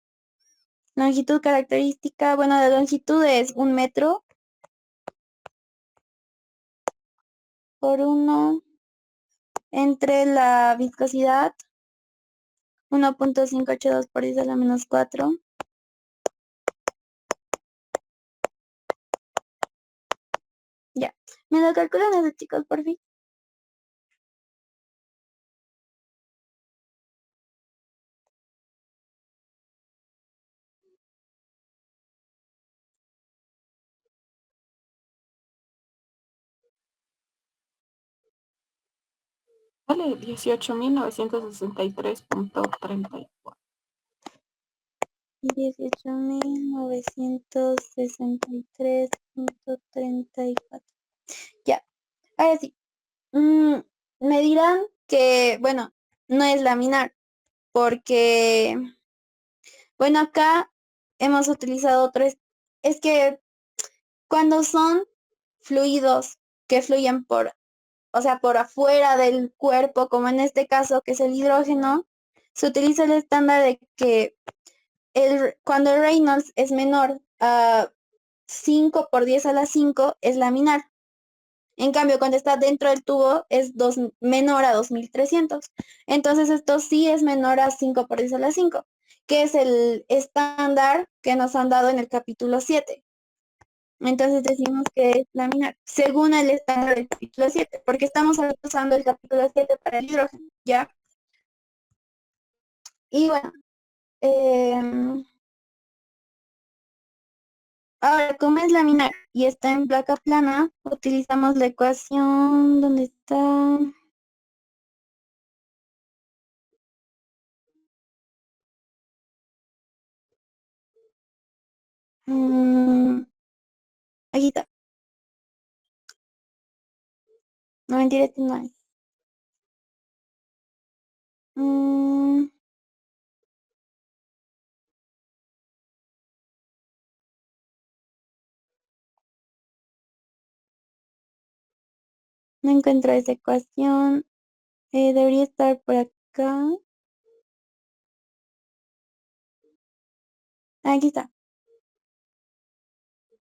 [SPEAKER 1] longitud característica. Bueno, la longitud es 1 metro por 1 entre la viscosidad 1.582 por 10 a la menos 4. Ya. ¿Me lo calculan esos chicos, por fin?
[SPEAKER 2] Vale, 18.963.34.
[SPEAKER 1] 18.963.34. Ya, ahora sí. Me dirán que, bueno, no es laminar, porque, bueno, acá hemos utilizado tres. Es que cuando son fluidos que fluyen por, o sea, por afuera del cuerpo, como en este caso, que es el hidrógeno, se utiliza el estándar de que cuando el Reynolds es menor a 5 por 10 a la 5 es laminar. En cambio, cuando está dentro del tubo es menor a 2300. Entonces, esto sí es menor a 5 por 10 a la 5, que es el estándar que nos han dado en el capítulo 7. Entonces decimos que es laminar, según el estándar del capítulo 7, porque estamos usando el capítulo 7 para el hidrógeno, ¿ya? Y bueno, ahora, como es laminar y está en placa plana, utilizamos la ecuación, ¿dónde está? Mm, aquí está. No, mentira, este no es. Mm, no encuentro esa ecuación. Debería estar por acá. Aquí está.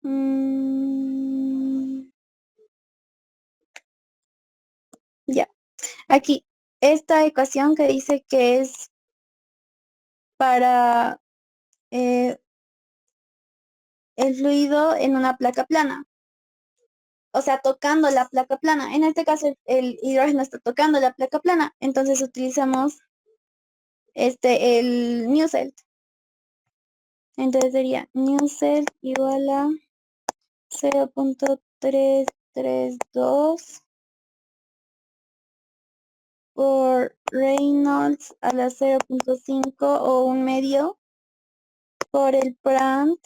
[SPEAKER 1] Mm, ya. Aquí. Esta ecuación que dice que es para el fluido en una placa plana. O sea, tocando la placa plana. En este caso, el hidrógeno está tocando la placa plana. Entonces utilizamos el Nusselt. Entonces sería Nusselt igual a 0.332 por Reynolds a la 0.5 o un medio por el Brandt,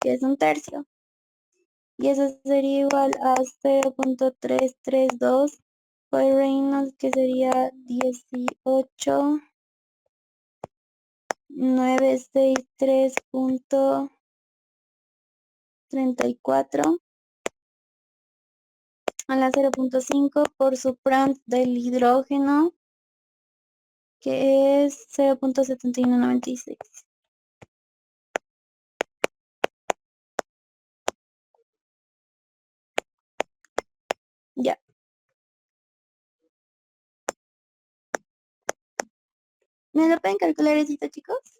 [SPEAKER 1] que es un tercio. Y eso sería igual a 0.332 por Reynolds, que sería 18.963.34 a la 0.5 por su Brandt del hidrógeno, que es 0.7196. Ya. ¿Me lo pueden calcular esto, chicos?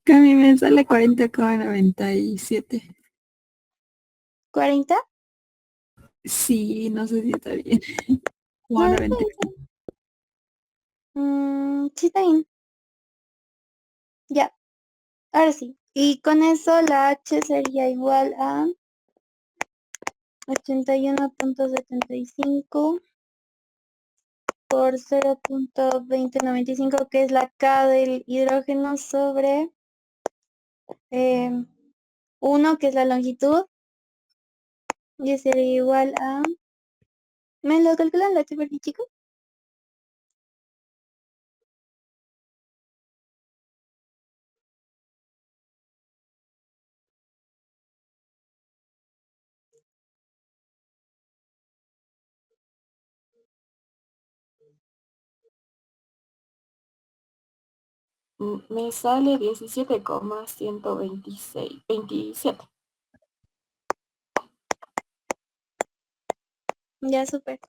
[SPEAKER 2] Que a mí me sale 40,97.
[SPEAKER 1] ¿40?
[SPEAKER 2] Sí, no sé si está bien. O
[SPEAKER 1] No, está
[SPEAKER 2] 90.
[SPEAKER 1] bien. Sí, está bien. Ya, ahora sí. Y con eso la H sería igual a 81.75 por 0.2095, que es la K del hidrógeno sobre 1, que es la longitud, y sería igual a... ¿Me lo calculan la super chicos?
[SPEAKER 2] Me sale 17,127.
[SPEAKER 1] Ya, súper.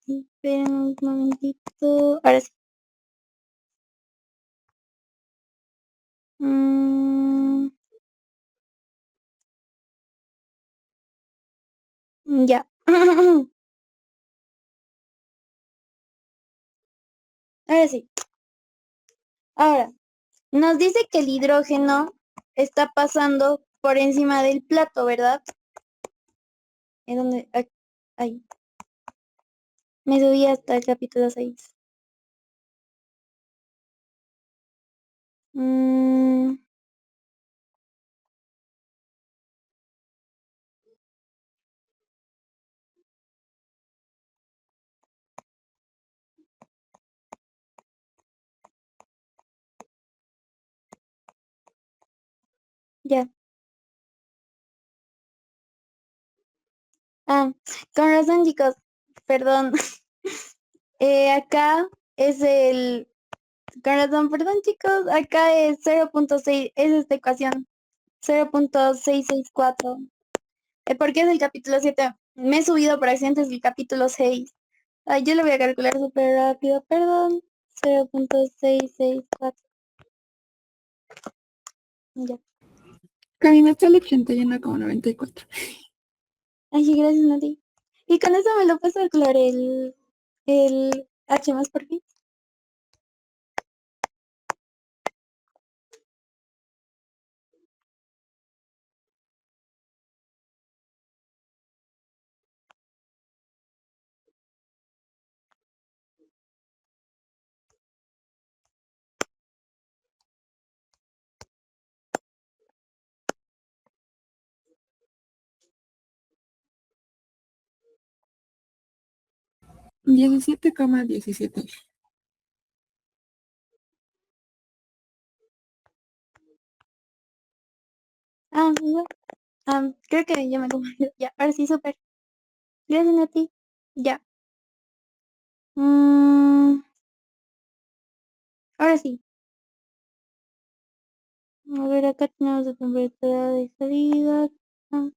[SPEAKER 1] Esperen un momentito. Ahora sí. Ya. Ahora sí. Ahora, nos dice que el hidrógeno está pasando por encima del plato, ¿verdad? ¿En donde? Ahí. Me subí hasta el capítulo 6. Ya. Ah, con razón, chicos. Perdón. Acá es el... Con razón, perdón, chicos. Acá es 0.6. Es esta ecuación. 0.664. Porque es el capítulo 7. Me he subido por accidentes del capítulo 6. Ay, yo lo voy a calcular súper rápido. Perdón. 0.664. Ya.
[SPEAKER 2] Camina hasta el 81,94.
[SPEAKER 1] Ay, gracias, Nati. Y con eso me lo puedes calcular el H más por fin.
[SPEAKER 2] Diecisiete coma diecisiete.
[SPEAKER 1] Igual. Creo que ya me confundí. Ya, ahora sí, súper. Gracias, Nati. Ya. Ahora sí. A ver, acá tenemos la temperatura de salida. Ah,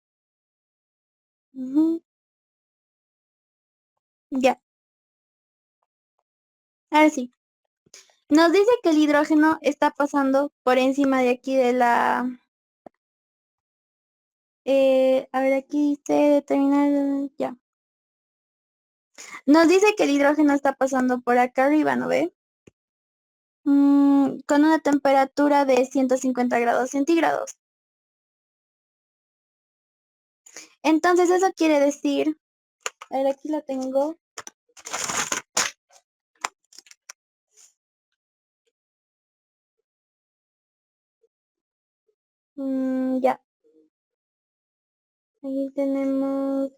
[SPEAKER 1] ujú. Ya. Ahora sí. Nos dice que el hidrógeno está pasando por encima de aquí de la... a ver, aquí dice determinar... Ya. Nos dice que el hidrógeno está pasando por acá arriba, ¿no ve? Con una temperatura de 150 grados centígrados. Entonces eso quiere decir... A ver, aquí la tengo. Ya. Ahí tenemos...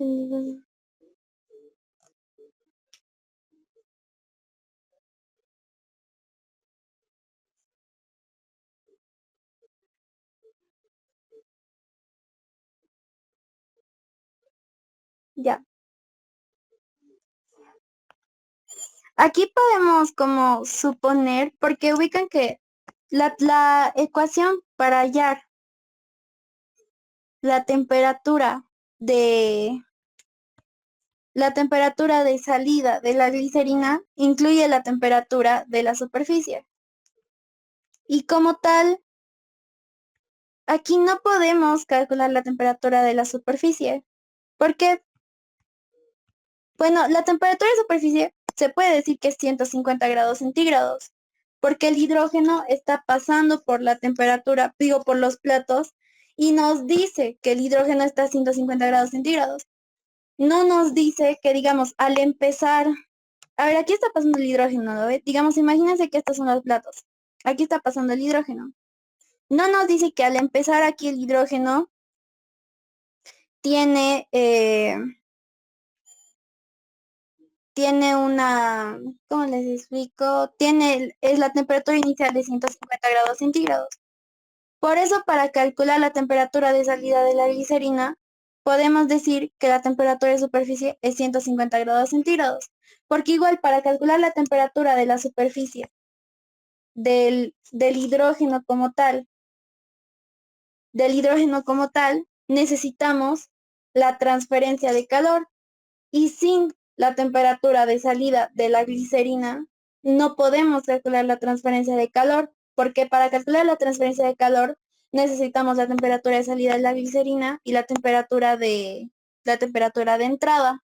[SPEAKER 1] Ya. Aquí podemos como suponer, porque ubican que la ecuación para hallar la temperatura de salida de la glicerina incluye la temperatura de la superficie. Y como tal, aquí no podemos calcular la temperatura de la superficie, porque, bueno, la temperatura de superficie se puede decir que es 150 grados centígrados, porque el hidrógeno está pasando por la temperatura, digo, por los platos, y nos dice que el hidrógeno está a 150 grados centígrados. No nos dice que, digamos, al empezar, a ver, aquí está pasando el hidrógeno, ¿no ve? Digamos, imagínense que estos son los platos. Aquí está pasando el hidrógeno. No nos dice que al empezar aquí el hidrógeno tiene, tiene una, ¿cómo les explico? Es la temperatura inicial de 150 grados centígrados. Por eso, para calcular la temperatura de salida de la glicerina, podemos decir que la temperatura de superficie es 150 grados centígrados. Porque igual, para calcular la temperatura de la superficie del hidrógeno como tal, necesitamos la transferencia de calor. Y sin la temperatura de salida de la glicerina, no podemos calcular la transferencia de calor, porque para calcular la transferencia de calor necesitamos la temperatura de salida de la glicerina y la temperatura de entrada.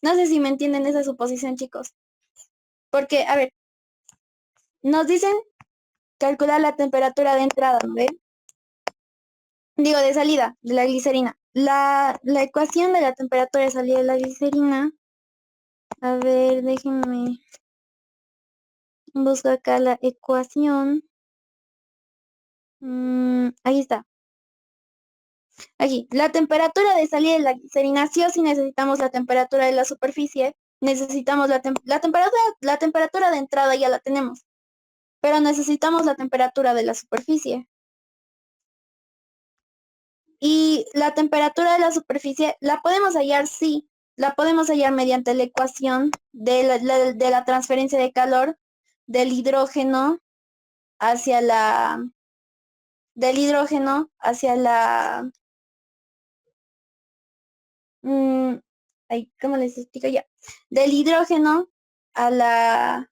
[SPEAKER 1] No sé si me entienden esa suposición, chicos. Porque, a ver, nos dicen calcular la temperatura de entrada, ¿no ven? Digo, de salida de la glicerina. La ecuación de la temperatura de salida de la glicerina, a ver, déjenme busco acá la ecuación. Ahí está. Aquí, la temperatura de salida de la glicerina, sí o sí necesitamos la temperatura de la superficie. Necesitamos la temperatura de entrada ya la tenemos, pero necesitamos la temperatura de la superficie. Y la temperatura de la superficie la podemos hallar, sí, la podemos hallar mediante la ecuación de la transferencia de calor del hidrógeno hacia la, del hidrógeno hacia la, ¿cómo les explico ya? Del hidrógeno a la,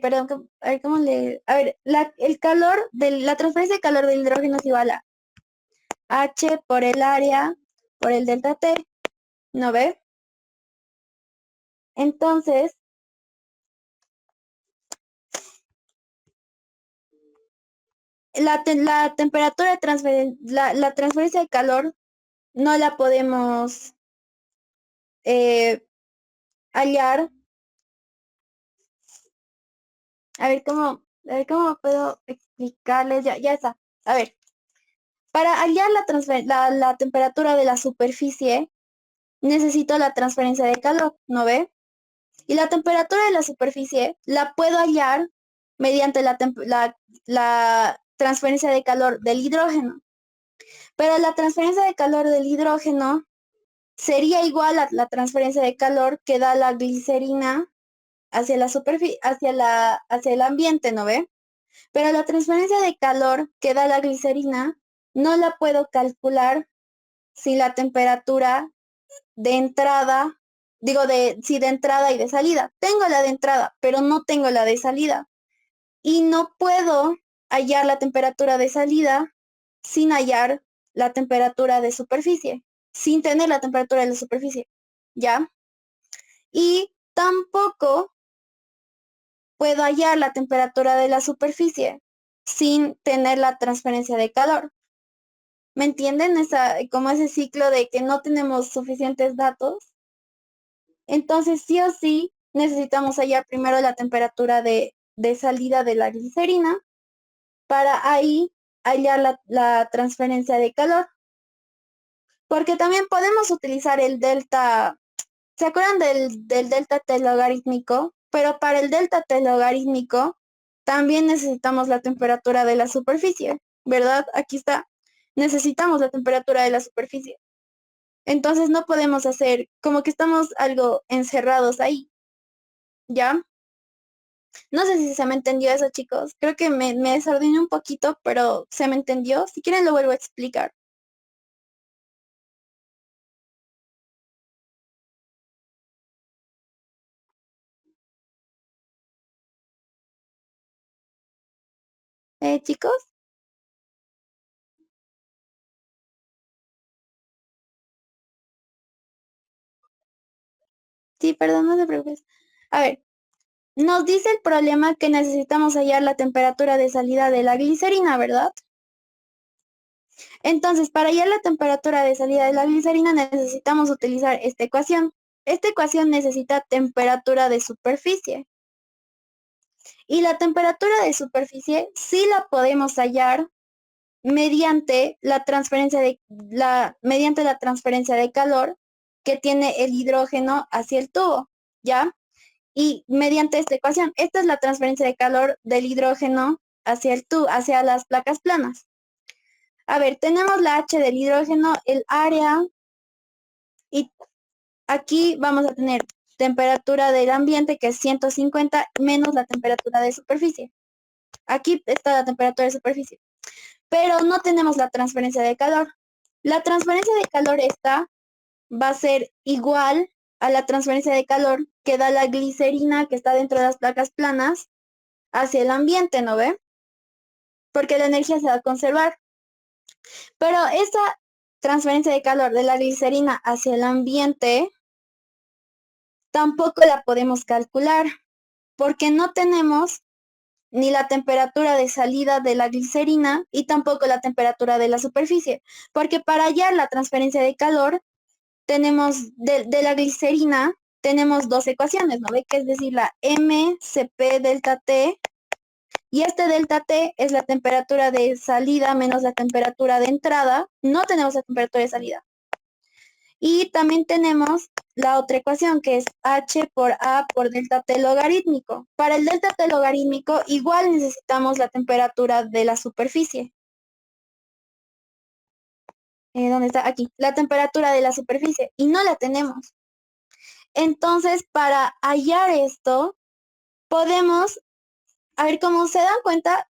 [SPEAKER 1] perdón, a ver, a ver, el calor, la transferencia de calor del hidrógeno es igual a H por el área, por el delta T, ¿no ve? Entonces, la temperatura de la transferencia de calor no la podemos hallar. A ver cómo puedo explicarles, ya está. A ver, para hallar la temperatura de la superficie, necesito la transferencia de calor, ¿no ve? Y la temperatura de la superficie la puedo hallar mediante la transferencia de calor del hidrógeno. Pero la transferencia de calor del hidrógeno sería igual a la transferencia de calor que da la glicerina hacia la superficie, hacia el ambiente, ¿no ve? Pero la transferencia de calor que da la glicerina no la puedo calcular sin la temperatura de entrada, sí, de entrada y de salida. Tengo la de entrada, pero no tengo la de salida. Y no puedo hallar la temperatura de salida sin hallar la temperatura de superficie, sin tener la temperatura de la superficie, ¿ya? Y tampoco puedo hallar la temperatura de la superficie sin tener la transferencia de calor. ¿Me entienden? Como ese ciclo de que no tenemos suficientes datos. Entonces, sí o sí, necesitamos hallar primero la temperatura de salida de la glicerina para ahí hallar la transferencia de calor. Porque también podemos utilizar el delta, ¿se acuerdan del delta T logarítmico? Pero para el delta T logarítmico también necesitamos la temperatura de la superficie, ¿verdad? Aquí está. Necesitamos la temperatura de la superficie. Entonces no podemos hacer como que estamos algo encerrados ahí, ¿ya? No sé si se me entendió eso, chicos. Creo que me desordené un poquito, pero se me entendió. Si quieren lo vuelvo a explicar. Chicos, sí, perdón, no te preocupes. A ver, nos dice el problema que necesitamos hallar la temperatura de salida de la glicerina, ¿verdad? Entonces, para hallar la temperatura de salida de la glicerina necesitamos utilizar esta ecuación. Esta ecuación necesita temperatura de superficie. Y la temperatura de superficie sí la podemos hallar mediante la transferencia de calor que tiene el hidrógeno hacia el tubo, ¿ya? Y mediante esta ecuación, esta es la transferencia de calor del hidrógeno hacia el tubo, hacia las placas planas. A ver, tenemos la H del hidrógeno, el área, y aquí vamos a tener temperatura del ambiente, que es 150, menos la temperatura de superficie. Aquí está la temperatura de superficie. Pero no tenemos la transferencia de calor. La transferencia de calor esta va a ser igual a la transferencia de calor que da la glicerina que está dentro de las placas planas hacia el ambiente, ¿no ve? Porque la energía se va a conservar. Pero esa transferencia de calor de la glicerina hacia el ambiente tampoco la podemos calcular porque no tenemos ni la temperatura de salida de la glicerina y tampoco la temperatura de la superficie, porque para hallar la transferencia de calor tenemos de la glicerina, tenemos dos ecuaciones, ¿no ve? Que es decir, la MCP delta T, y este delta T es la temperatura de salida menos la temperatura de entrada. No tenemos la temperatura de salida. Y también tenemos la otra ecuación, que es H por A por delta T logarítmico. Para el delta T logarítmico igual necesitamos la temperatura de la superficie. ¿Dónde está? Aquí. La temperatura de la superficie. Y no la tenemos. Entonces, para hallar esto, podemos, a ver, como se dan cuenta,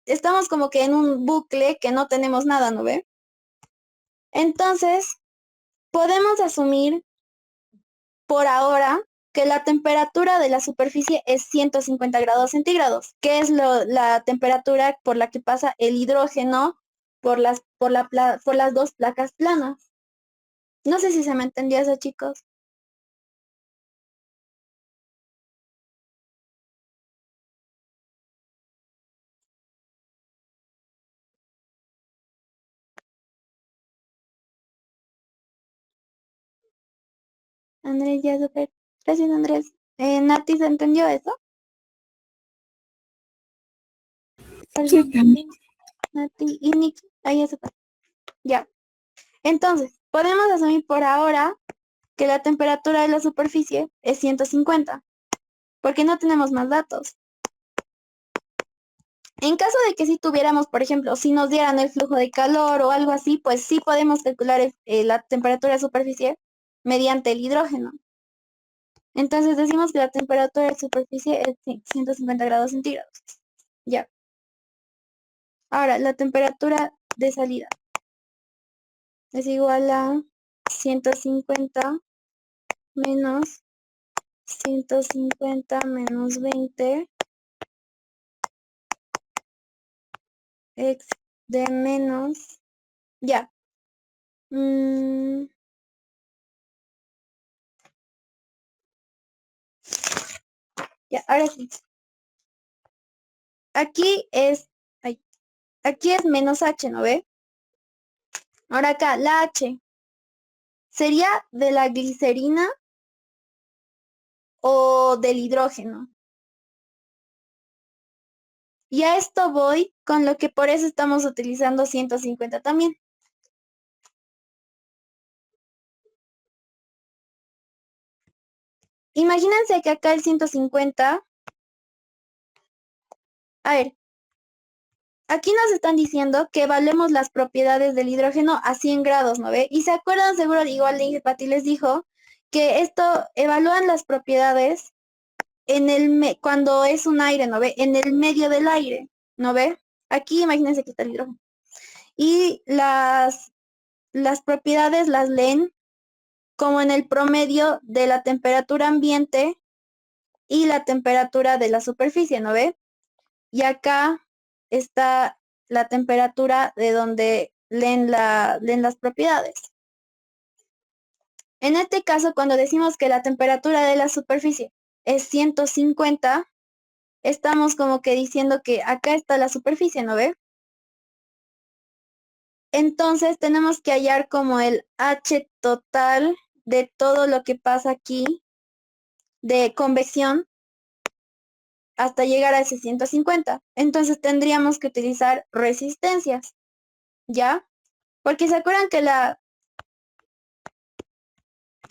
[SPEAKER 1] estamos como que en un bucle que no tenemos nada, ¿no ve? Entonces, podemos asumir por ahora que la temperatura de la superficie es 150 grados centígrados, que es la temperatura por la que pasa el hidrógeno por las dos placas planas. No sé si se me entendió eso, chicos. Andrés, ya super. Gracias, Andrés. Nati, ¿se entendió eso?
[SPEAKER 2] Sí,
[SPEAKER 1] Nati y Nick, ahí está. Ya. Entonces, podemos asumir por ahora que la temperatura de la superficie es 150, porque no tenemos más datos. En caso de que si tuviéramos, por ejemplo, si nos dieran el flujo de calor o algo así, pues sí podemos calcular la temperatura de superficie mediante el hidrógeno. Entonces decimos que la temperatura de superficie es 150 grados centígrados. Ya. Ahora, la temperatura de salida es igual a 150 menos 150 menos 20 x de menos, ya. Ya, ahora sí. Aquí es, aquí es menos h, ¿no ve? Ahora acá, la h, ¿sería de la glicerina o del hidrógeno? Y a esto voy con lo que por eso estamos utilizando 150 también. Imagínense que acá el 150, a ver, aquí nos están diciendo que evaluemos las propiedades del hidrógeno a 100 grados, ¿no ve? Y se acuerdan seguro, igual Pati les dijo, que esto evalúan las propiedades cuando es un aire, ¿no ve? En el medio del aire, ¿no ve? Aquí imagínense que está el hidrógeno. Y las propiedades las leen como en el promedio de la temperatura ambiente y la temperatura de la superficie, ¿no ve? Y acá está la temperatura de donde leen las propiedades. En este caso, cuando decimos que la temperatura de la superficie es 150, estamos como que diciendo que acá está la superficie, ¿no ve? Entonces tenemos que hallar como el H total de todo lo que pasa aquí de convección hasta llegar a ese 150. Entonces tendríamos que utilizar resistencias, ¿ya? Porque se acuerdan que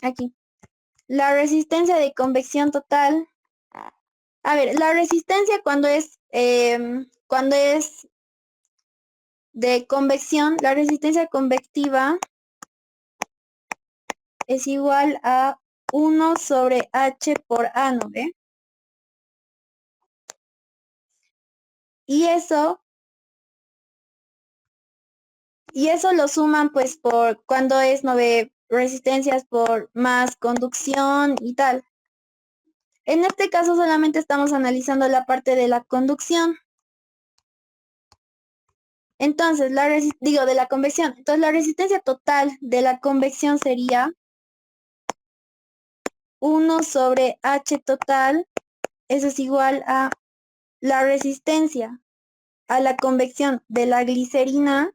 [SPEAKER 1] aquí, la resistencia de convección total, a ver, la resistencia cuando es de convección, la resistencia convectiva es igual a 1 sobre H por A, ¿no ve? Y eso lo suman pues por cuando es, ¿no ve? Resistencias por más conducción y tal. En este caso solamente estamos analizando la parte de la conducción. Entonces, de la convección. Entonces, la resistencia total de la convección sería 1 sobre H total. Eso es igual a la resistencia a la convección de la glicerina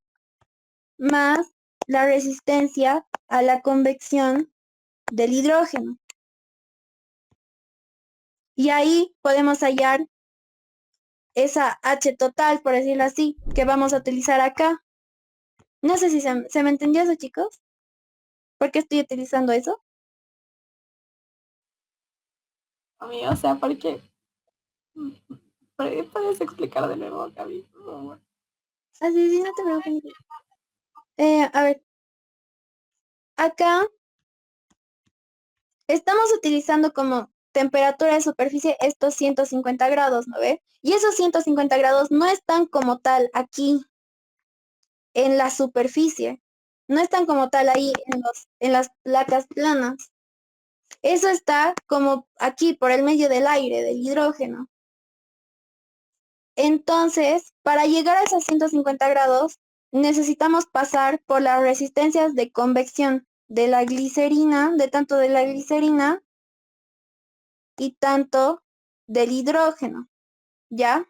[SPEAKER 1] más la resistencia a la convección del hidrógeno. Y ahí podemos hallar esa H total, por decirlo así, que vamos a utilizar acá. No sé si se me entendió eso, chicos. ¿Por qué estoy utilizando eso?
[SPEAKER 2] Amigo, o sea, ¿por qué? ¿Puedes explicar de nuevo, Gaby, por favor?
[SPEAKER 1] Así, sí, no te preocupes. A ver, acá estamos utilizando como temperatura de superficie estos 150 grados, ¿no ve? Y esos 150 grados no están como tal aquí en la superficie. No están como tal ahí en las placas planas. Eso está como aquí por el medio del aire, del hidrógeno. Entonces, para llegar a esos 150 grados, necesitamos pasar por las resistencias de convección de la glicerina, de tanto de la glicerina y tanto del hidrógeno, ¿ya?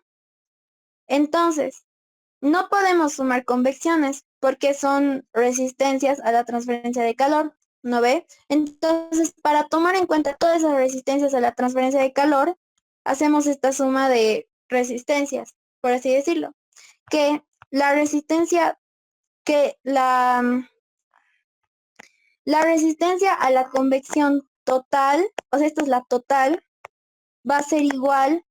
[SPEAKER 1] Entonces, no podemos sumar convecciones porque son resistencias a la transferencia de calor, ¿no ve? Entonces, para tomar en cuenta todas esas resistencias a la transferencia de calor, hacemos esta suma de resistencias, por así decirlo, que la resistencia, que la resistencia a la convección total, o sea, esta es la total, va a ser igual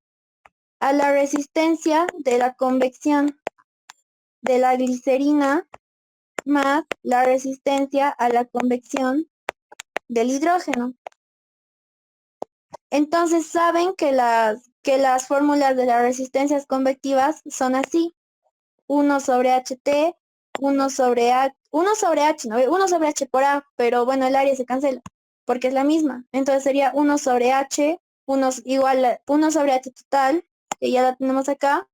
[SPEAKER 1] a la resistencia de la convección de la glicerina más la resistencia a la convección del hidrógeno. Entonces saben que las fórmulas de las resistencias convectivas son así. 1 sobre HT, 1 sobre H, 1 sobre H, ¿no? 1 sobre H por A, pero bueno, el área se cancela, porque es la misma. Entonces sería 1 sobre H, 1 igual a 1 sobre H total, que ya la tenemos acá,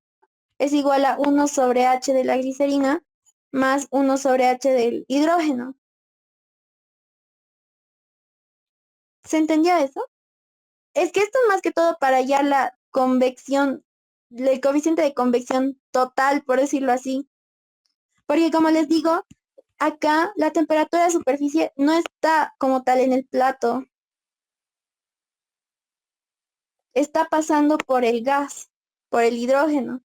[SPEAKER 1] es igual a 1 sobre H de la glicerina, más 1 sobre H del hidrógeno. ¿Se entendió eso? Es que esto es más que todo para hallar la convección, el coeficiente de convección total, por decirlo así. Porque como les digo, acá la temperatura de superficie no está como tal en el plato. Está pasando por el gas, por el hidrógeno.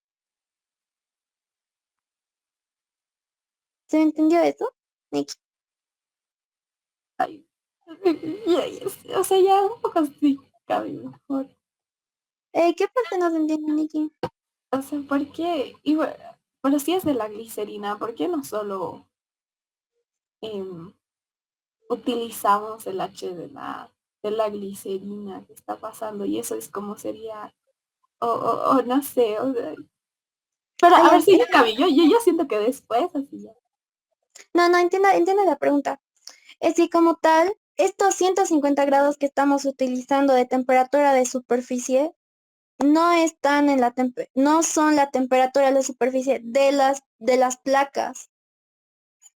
[SPEAKER 1] ¿Se entendió eso, Nicky?
[SPEAKER 2] Ay, o sea, ya un poco así, Gaby, mejor.
[SPEAKER 1] ¿Qué parte no se entiende, Nicky?
[SPEAKER 2] O sea, ¿por qué? Y bueno, si es de la glicerina, ¿por qué no solo em, utilizamos el H de la glicerina que está pasando? Y eso es como sería, o no sé, o sea, pero
[SPEAKER 1] Ah,
[SPEAKER 2] a
[SPEAKER 1] ya.
[SPEAKER 2] ver si ya cabí, yo siento que después así ya.
[SPEAKER 1] No, entiendo la pregunta. Es que como tal, estos 150 grados que estamos utilizando de temperatura de superficie no están en no son la temperatura de la superficie de las placas.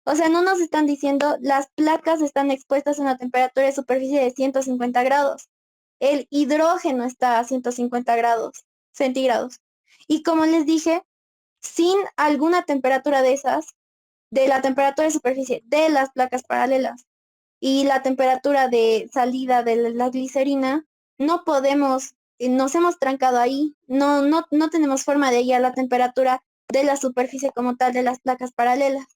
[SPEAKER 1] O sea, no nos están diciendo las placas están expuestas a una temperatura de superficie de 150 grados. El hidrógeno está a 150 grados centígrados. Y como les dije, sin alguna temperatura de esas, de la temperatura de superficie de las placas paralelas y la temperatura de salida de la glicerina, no podemos, nos hemos trancado ahí, no tenemos forma de hallar la temperatura de la superficie como tal de las placas paralelas.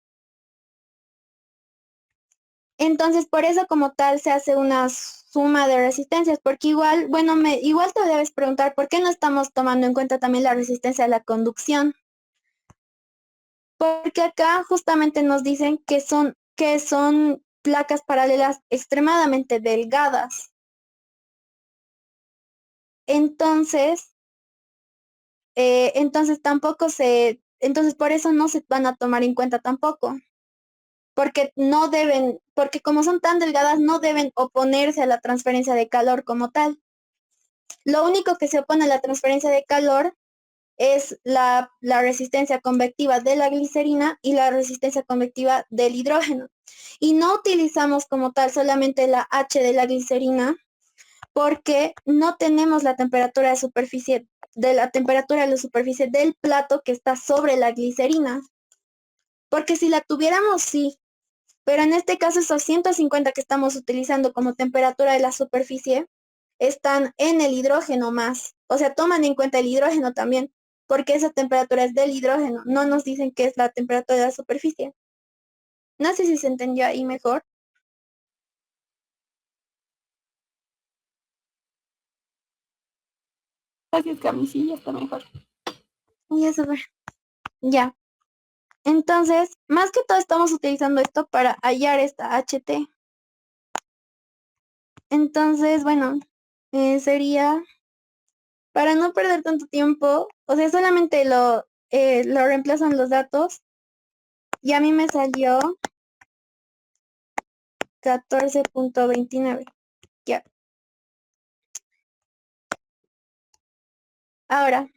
[SPEAKER 1] Entonces, por eso como tal se hace una suma de resistencias, porque igual, bueno, igual te debes preguntar por qué no estamos tomando en cuenta también la resistencia a la conducción. Porque acá justamente nos dicen que son placas paralelas extremadamente delgadas. Entonces, entonces por eso no se van a tomar en cuenta tampoco. Porque no deben, porque como son tan delgadas, no deben oponerse a la transferencia de calor como tal. Lo único que se opone a la transferencia de calor es la resistencia convectiva de la glicerina y la resistencia convectiva del hidrógeno. Y no utilizamos como tal solamente la H de la glicerina porque no tenemos la temperatura de superficie de la temperatura de la superficie del plato que está sobre la glicerina. Porque si la tuviéramos, sí, pero en este caso esos 150 que estamos utilizando como temperatura de la superficie están en el hidrógeno más. O sea, toman en cuenta el hidrógeno también, porque esa temperatura es del hidrógeno. No nos dicen que es la temperatura de la superficie. No sé si se entendió ahí mejor.
[SPEAKER 2] Gracias, Cami, sí, ya está mejor.
[SPEAKER 1] Ya, súper. Ya. Entonces, más que todo estamos utilizando esto para hallar esta HT. Entonces, bueno, sería, para no perder tanto tiempo, o sea, solamente lo reemplazan los datos y a mí me salió 14.29. Ya. Ahora,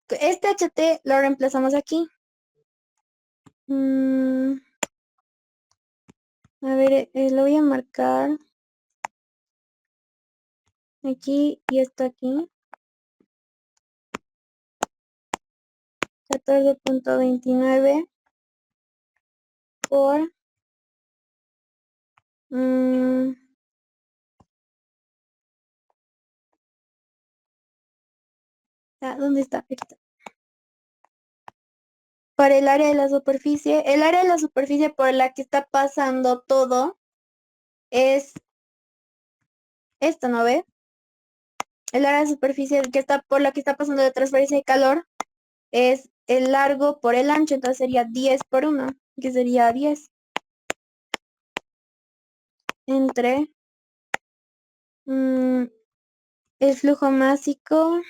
[SPEAKER 1] este HT lo reemplazamos aquí. A ver, lo voy a marcar aquí y esto aquí. 14.29 por... ¿dónde está? Aquí está. Para el área de la superficie, el área de la superficie por la que está pasando todo es esto, ¿no ve? El área de superficie que está por la que está pasando la transferencia de calor es el largo por el ancho, entonces sería 10 por 1, que sería 10 entre el flujo másico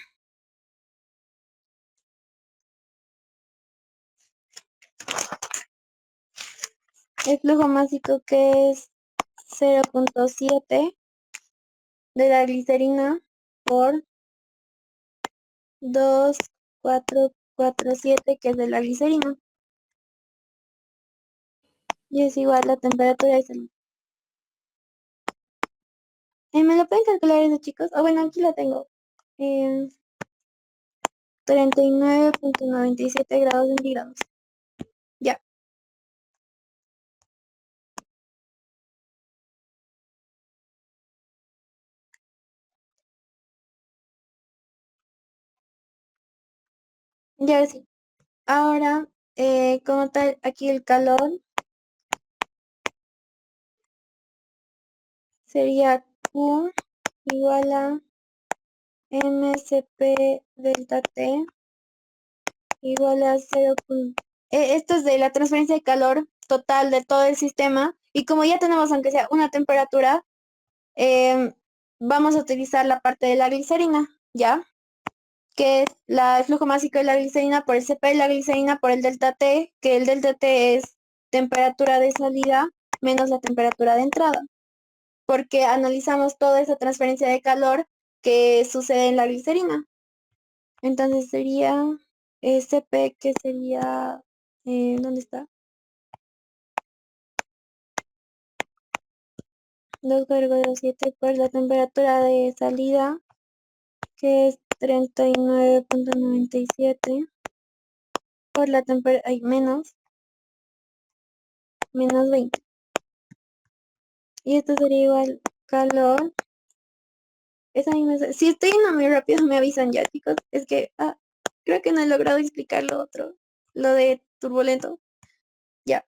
[SPEAKER 1] que es 0.7 de la glicerina por 2,447 que es de la glicerina. Y es igual la temperatura de salida. ¿Me lo pueden calcular eso, chicos? Bueno, aquí la tengo. 39.97 grados centígrados. Ya. Ya sí. Ahora, como tal, aquí el calor sería Q igual a MCP delta T igual a 0. Esto es de la transferencia de calor total de todo el sistema. Y como ya tenemos, aunque sea una temperatura, vamos a utilizar la parte de la glicerina, ¿ya? Que es el flujo másico de la glicerina por el CP de la glicerina por el delta T, que el delta T es temperatura de salida menos la temperatura de entrada. Porque analizamos toda esa transferencia de calor que sucede en la glicerina. Entonces sería CP, que sería, ¿dónde está? 2,7 por la temperatura de salida, que es 39.97, por la temperatura, menos menos 20. Y esto sería igual calor. Esa misma, si estoy yendo muy rápido me avisan ya, chicos. Es que creo que no he logrado explicar lo otro. Lo de turbulento. Ya.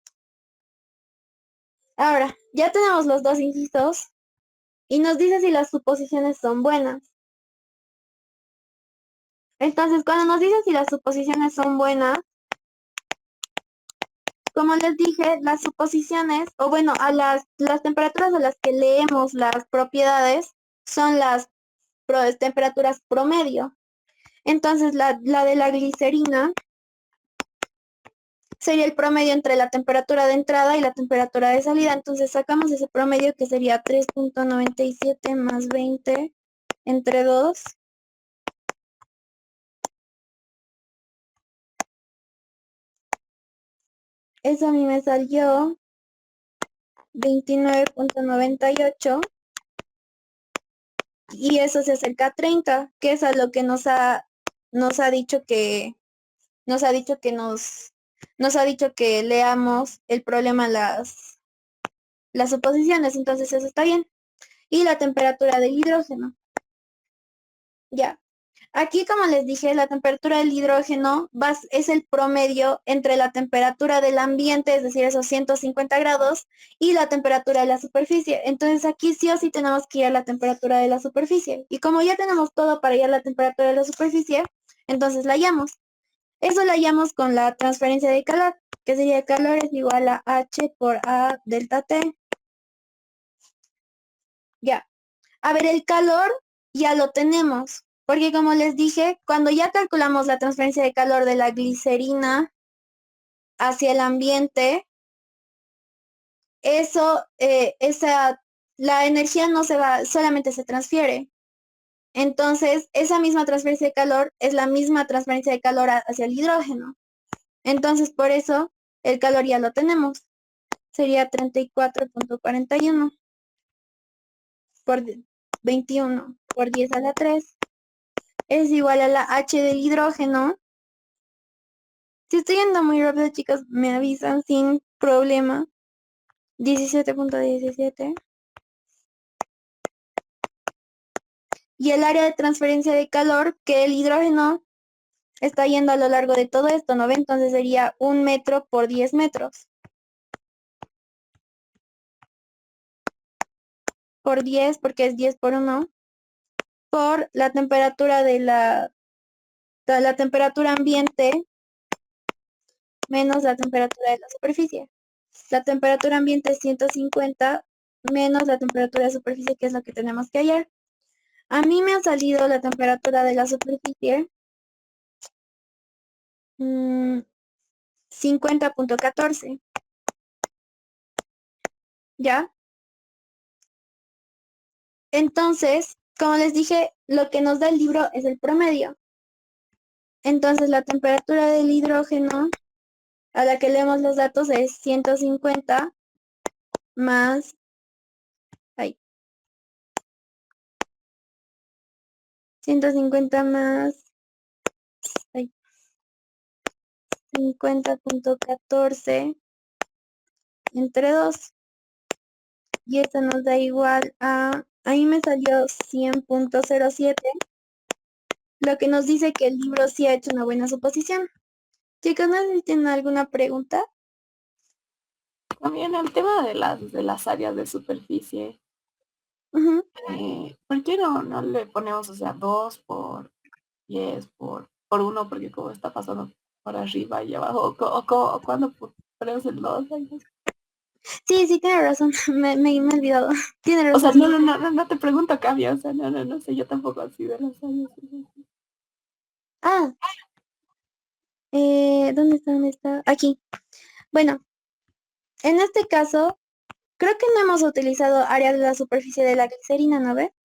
[SPEAKER 1] Ahora, ya tenemos los dos incisos. Y nos dice si las suposiciones son buenas. Entonces, cuando nos dice si las suposiciones son buenas, como les dije, las suposiciones, o bueno, a las temperaturas a las que leemos las propiedades, son las temperaturas promedio. Entonces, la de la glicerina sería el promedio entre la temperatura de entrada y la temperatura de salida. Entonces, sacamos ese promedio que sería 3.97 más 20 entre 2. Eso a mí me salió 29.98 y eso se acerca a 30, que es a lo que nos ha dicho que nos ha dicho que nos ha dicho que leamos el problema las suposiciones, entonces eso está bien. Y la temperatura del hidrógeno. Ya. Aquí, como les dije, la temperatura del hidrógeno es el promedio entre la temperatura del ambiente, es decir, esos 150 grados, y la temperatura de la superficie. Entonces aquí sí o sí tenemos que ir a la temperatura de la superficie. Y como ya tenemos todo para ir a la temperatura de la superficie, entonces la hallamos. Eso la hallamos con la transferencia de calor, que sería calor es igual a H por A delta T. Ya. A ver, el calor ya lo tenemos, porque como les dije, cuando ya calculamos la transferencia de calor de la glicerina hacia el ambiente, la energía no se va, solamente se transfiere. Entonces, esa misma transferencia de calor es la misma transferencia de calor hacia el hidrógeno. Entonces, por eso, el calor ya lo tenemos. Sería 34.41 por 21 por 10 a la 3. Es igual a la H del hidrógeno. Si estoy yendo muy rápido, chicos, me avisan sin problema. 17.17. Y el área de transferencia de calor, que el hidrógeno está yendo a lo largo de todo esto, ¿no ve? Entonces sería 1 metro por 10 metros. Por 10, porque es 10 por 1. Por la temperatura de la temperatura ambiente menos la temperatura de la superficie. La temperatura ambiente es 150 menos la temperatura de superficie, que es lo que tenemos que hallar. A mí me ha salido la temperatura de la superficie 50.14. ¿Ya? Entonces, como les dije, lo que nos da el libro es el promedio. Entonces, la temperatura del hidrógeno a la que leemos los datos es 150 más... Ay, 150 más... Ay, 50.14 entre 2. Y esto nos da igual a mí me salió 100.07, lo que nos dice que el libro sí ha hecho una buena suposición. Chicos, no sé si tienen alguna pregunta.
[SPEAKER 2] También el tema de las áreas de superficie.
[SPEAKER 1] Ujú.
[SPEAKER 2] ¿Por qué no le ponemos, o sea, 2 por 10 por 1? Porque como está pasando por arriba y abajo, o cuando ponemos el 2.
[SPEAKER 1] Sí, tiene razón, me he olvidado. Tiene
[SPEAKER 2] O sea,
[SPEAKER 1] razón.
[SPEAKER 2] no te pregunto cambio, o sea, no sé, yo tampoco así de las áreas.
[SPEAKER 1] Ah, ¿dónde está? ¿Dónde está? Aquí. Bueno, en este caso, creo que no hemos utilizado área de la superficie de la glicerina, ¿no ve?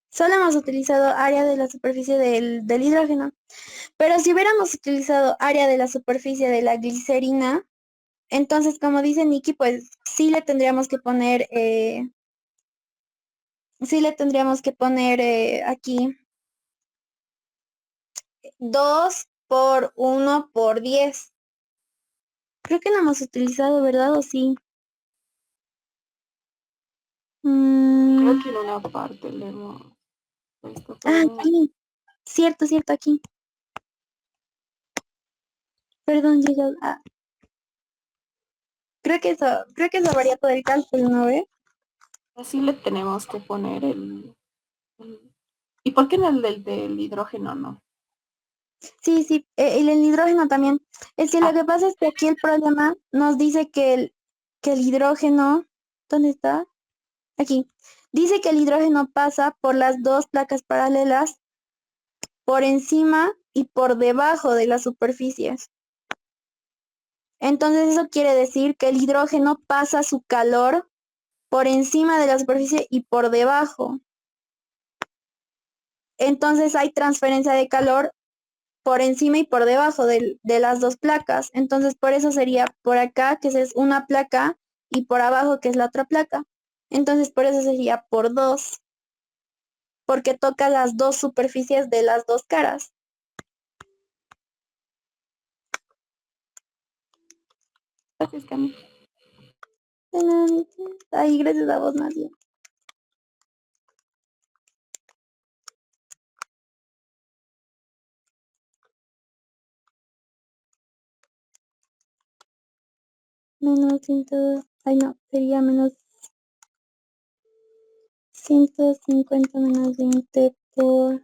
[SPEAKER 1] Solo hemos utilizado área de la superficie del hidrógeno. Pero si hubiéramos utilizado área de la superficie de la glicerina, entonces, como dice Nikki, pues sí le tendríamos que poner aquí 2 por 1 por 10. Creo que la hemos utilizado, ¿verdad? ¿O sí?
[SPEAKER 2] Creo que en una parte le hemos puesto, pero
[SPEAKER 1] Aquí. Cierto, aquí. Perdón, llega. Creo que eso varía todo el cálculo, ¿no ve?
[SPEAKER 2] así le tenemos que poner ¿Y por qué en el del hidrógeno no?
[SPEAKER 1] Sí, y el hidrógeno también. Es que lo
[SPEAKER 2] Ah,
[SPEAKER 1] que pasa es que aquí el problema nos dice que el hidrógeno, ¿dónde está? Aquí. Dice que el hidrógeno pasa por las dos placas paralelas por encima y por debajo de las superficies. Entonces eso quiere decir que el hidrógeno pasa su calor por encima de la superficie y por debajo. Entonces hay transferencia de calor por encima y por debajo de las dos placas. Entonces por eso sería por acá, que es una placa, y por abajo, que es la otra placa. Entonces por eso sería por dos, porque toca las dos superficies de las dos caras.
[SPEAKER 2] gracias, Cami.
[SPEAKER 1] Ay, gracias a vos, más bien. Menos 100, ay no, sería menos 150 menos 20 por...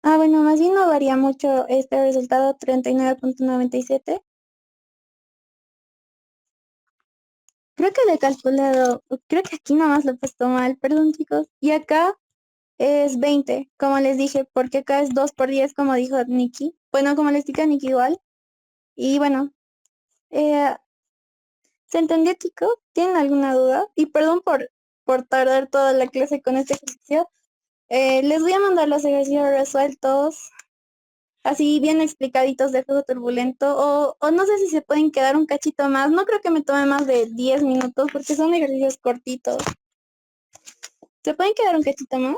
[SPEAKER 1] Bueno, más bien no varía mucho este resultado, 39,97. Creo que le he calculado, creo que aquí nomás lo he puesto mal, perdón chicos. Y acá es 20, como les dije, porque acá es 2 por 10, como dijo Nikki. Bueno, como les dije a Nikki igual. Y bueno, eh, ¿se entendió, chicos? ¿Tienen alguna duda? Y perdón por tardar toda la clase con este ejercicio. Les voy a mandar los ejercicios resueltos, así bien explicaditos de flujo turbulento, o no sé si se pueden quedar un cachito más. No creo que me tome más de 10 minutos porque son ejercicios cortitos. ¿Se pueden quedar un cachito más?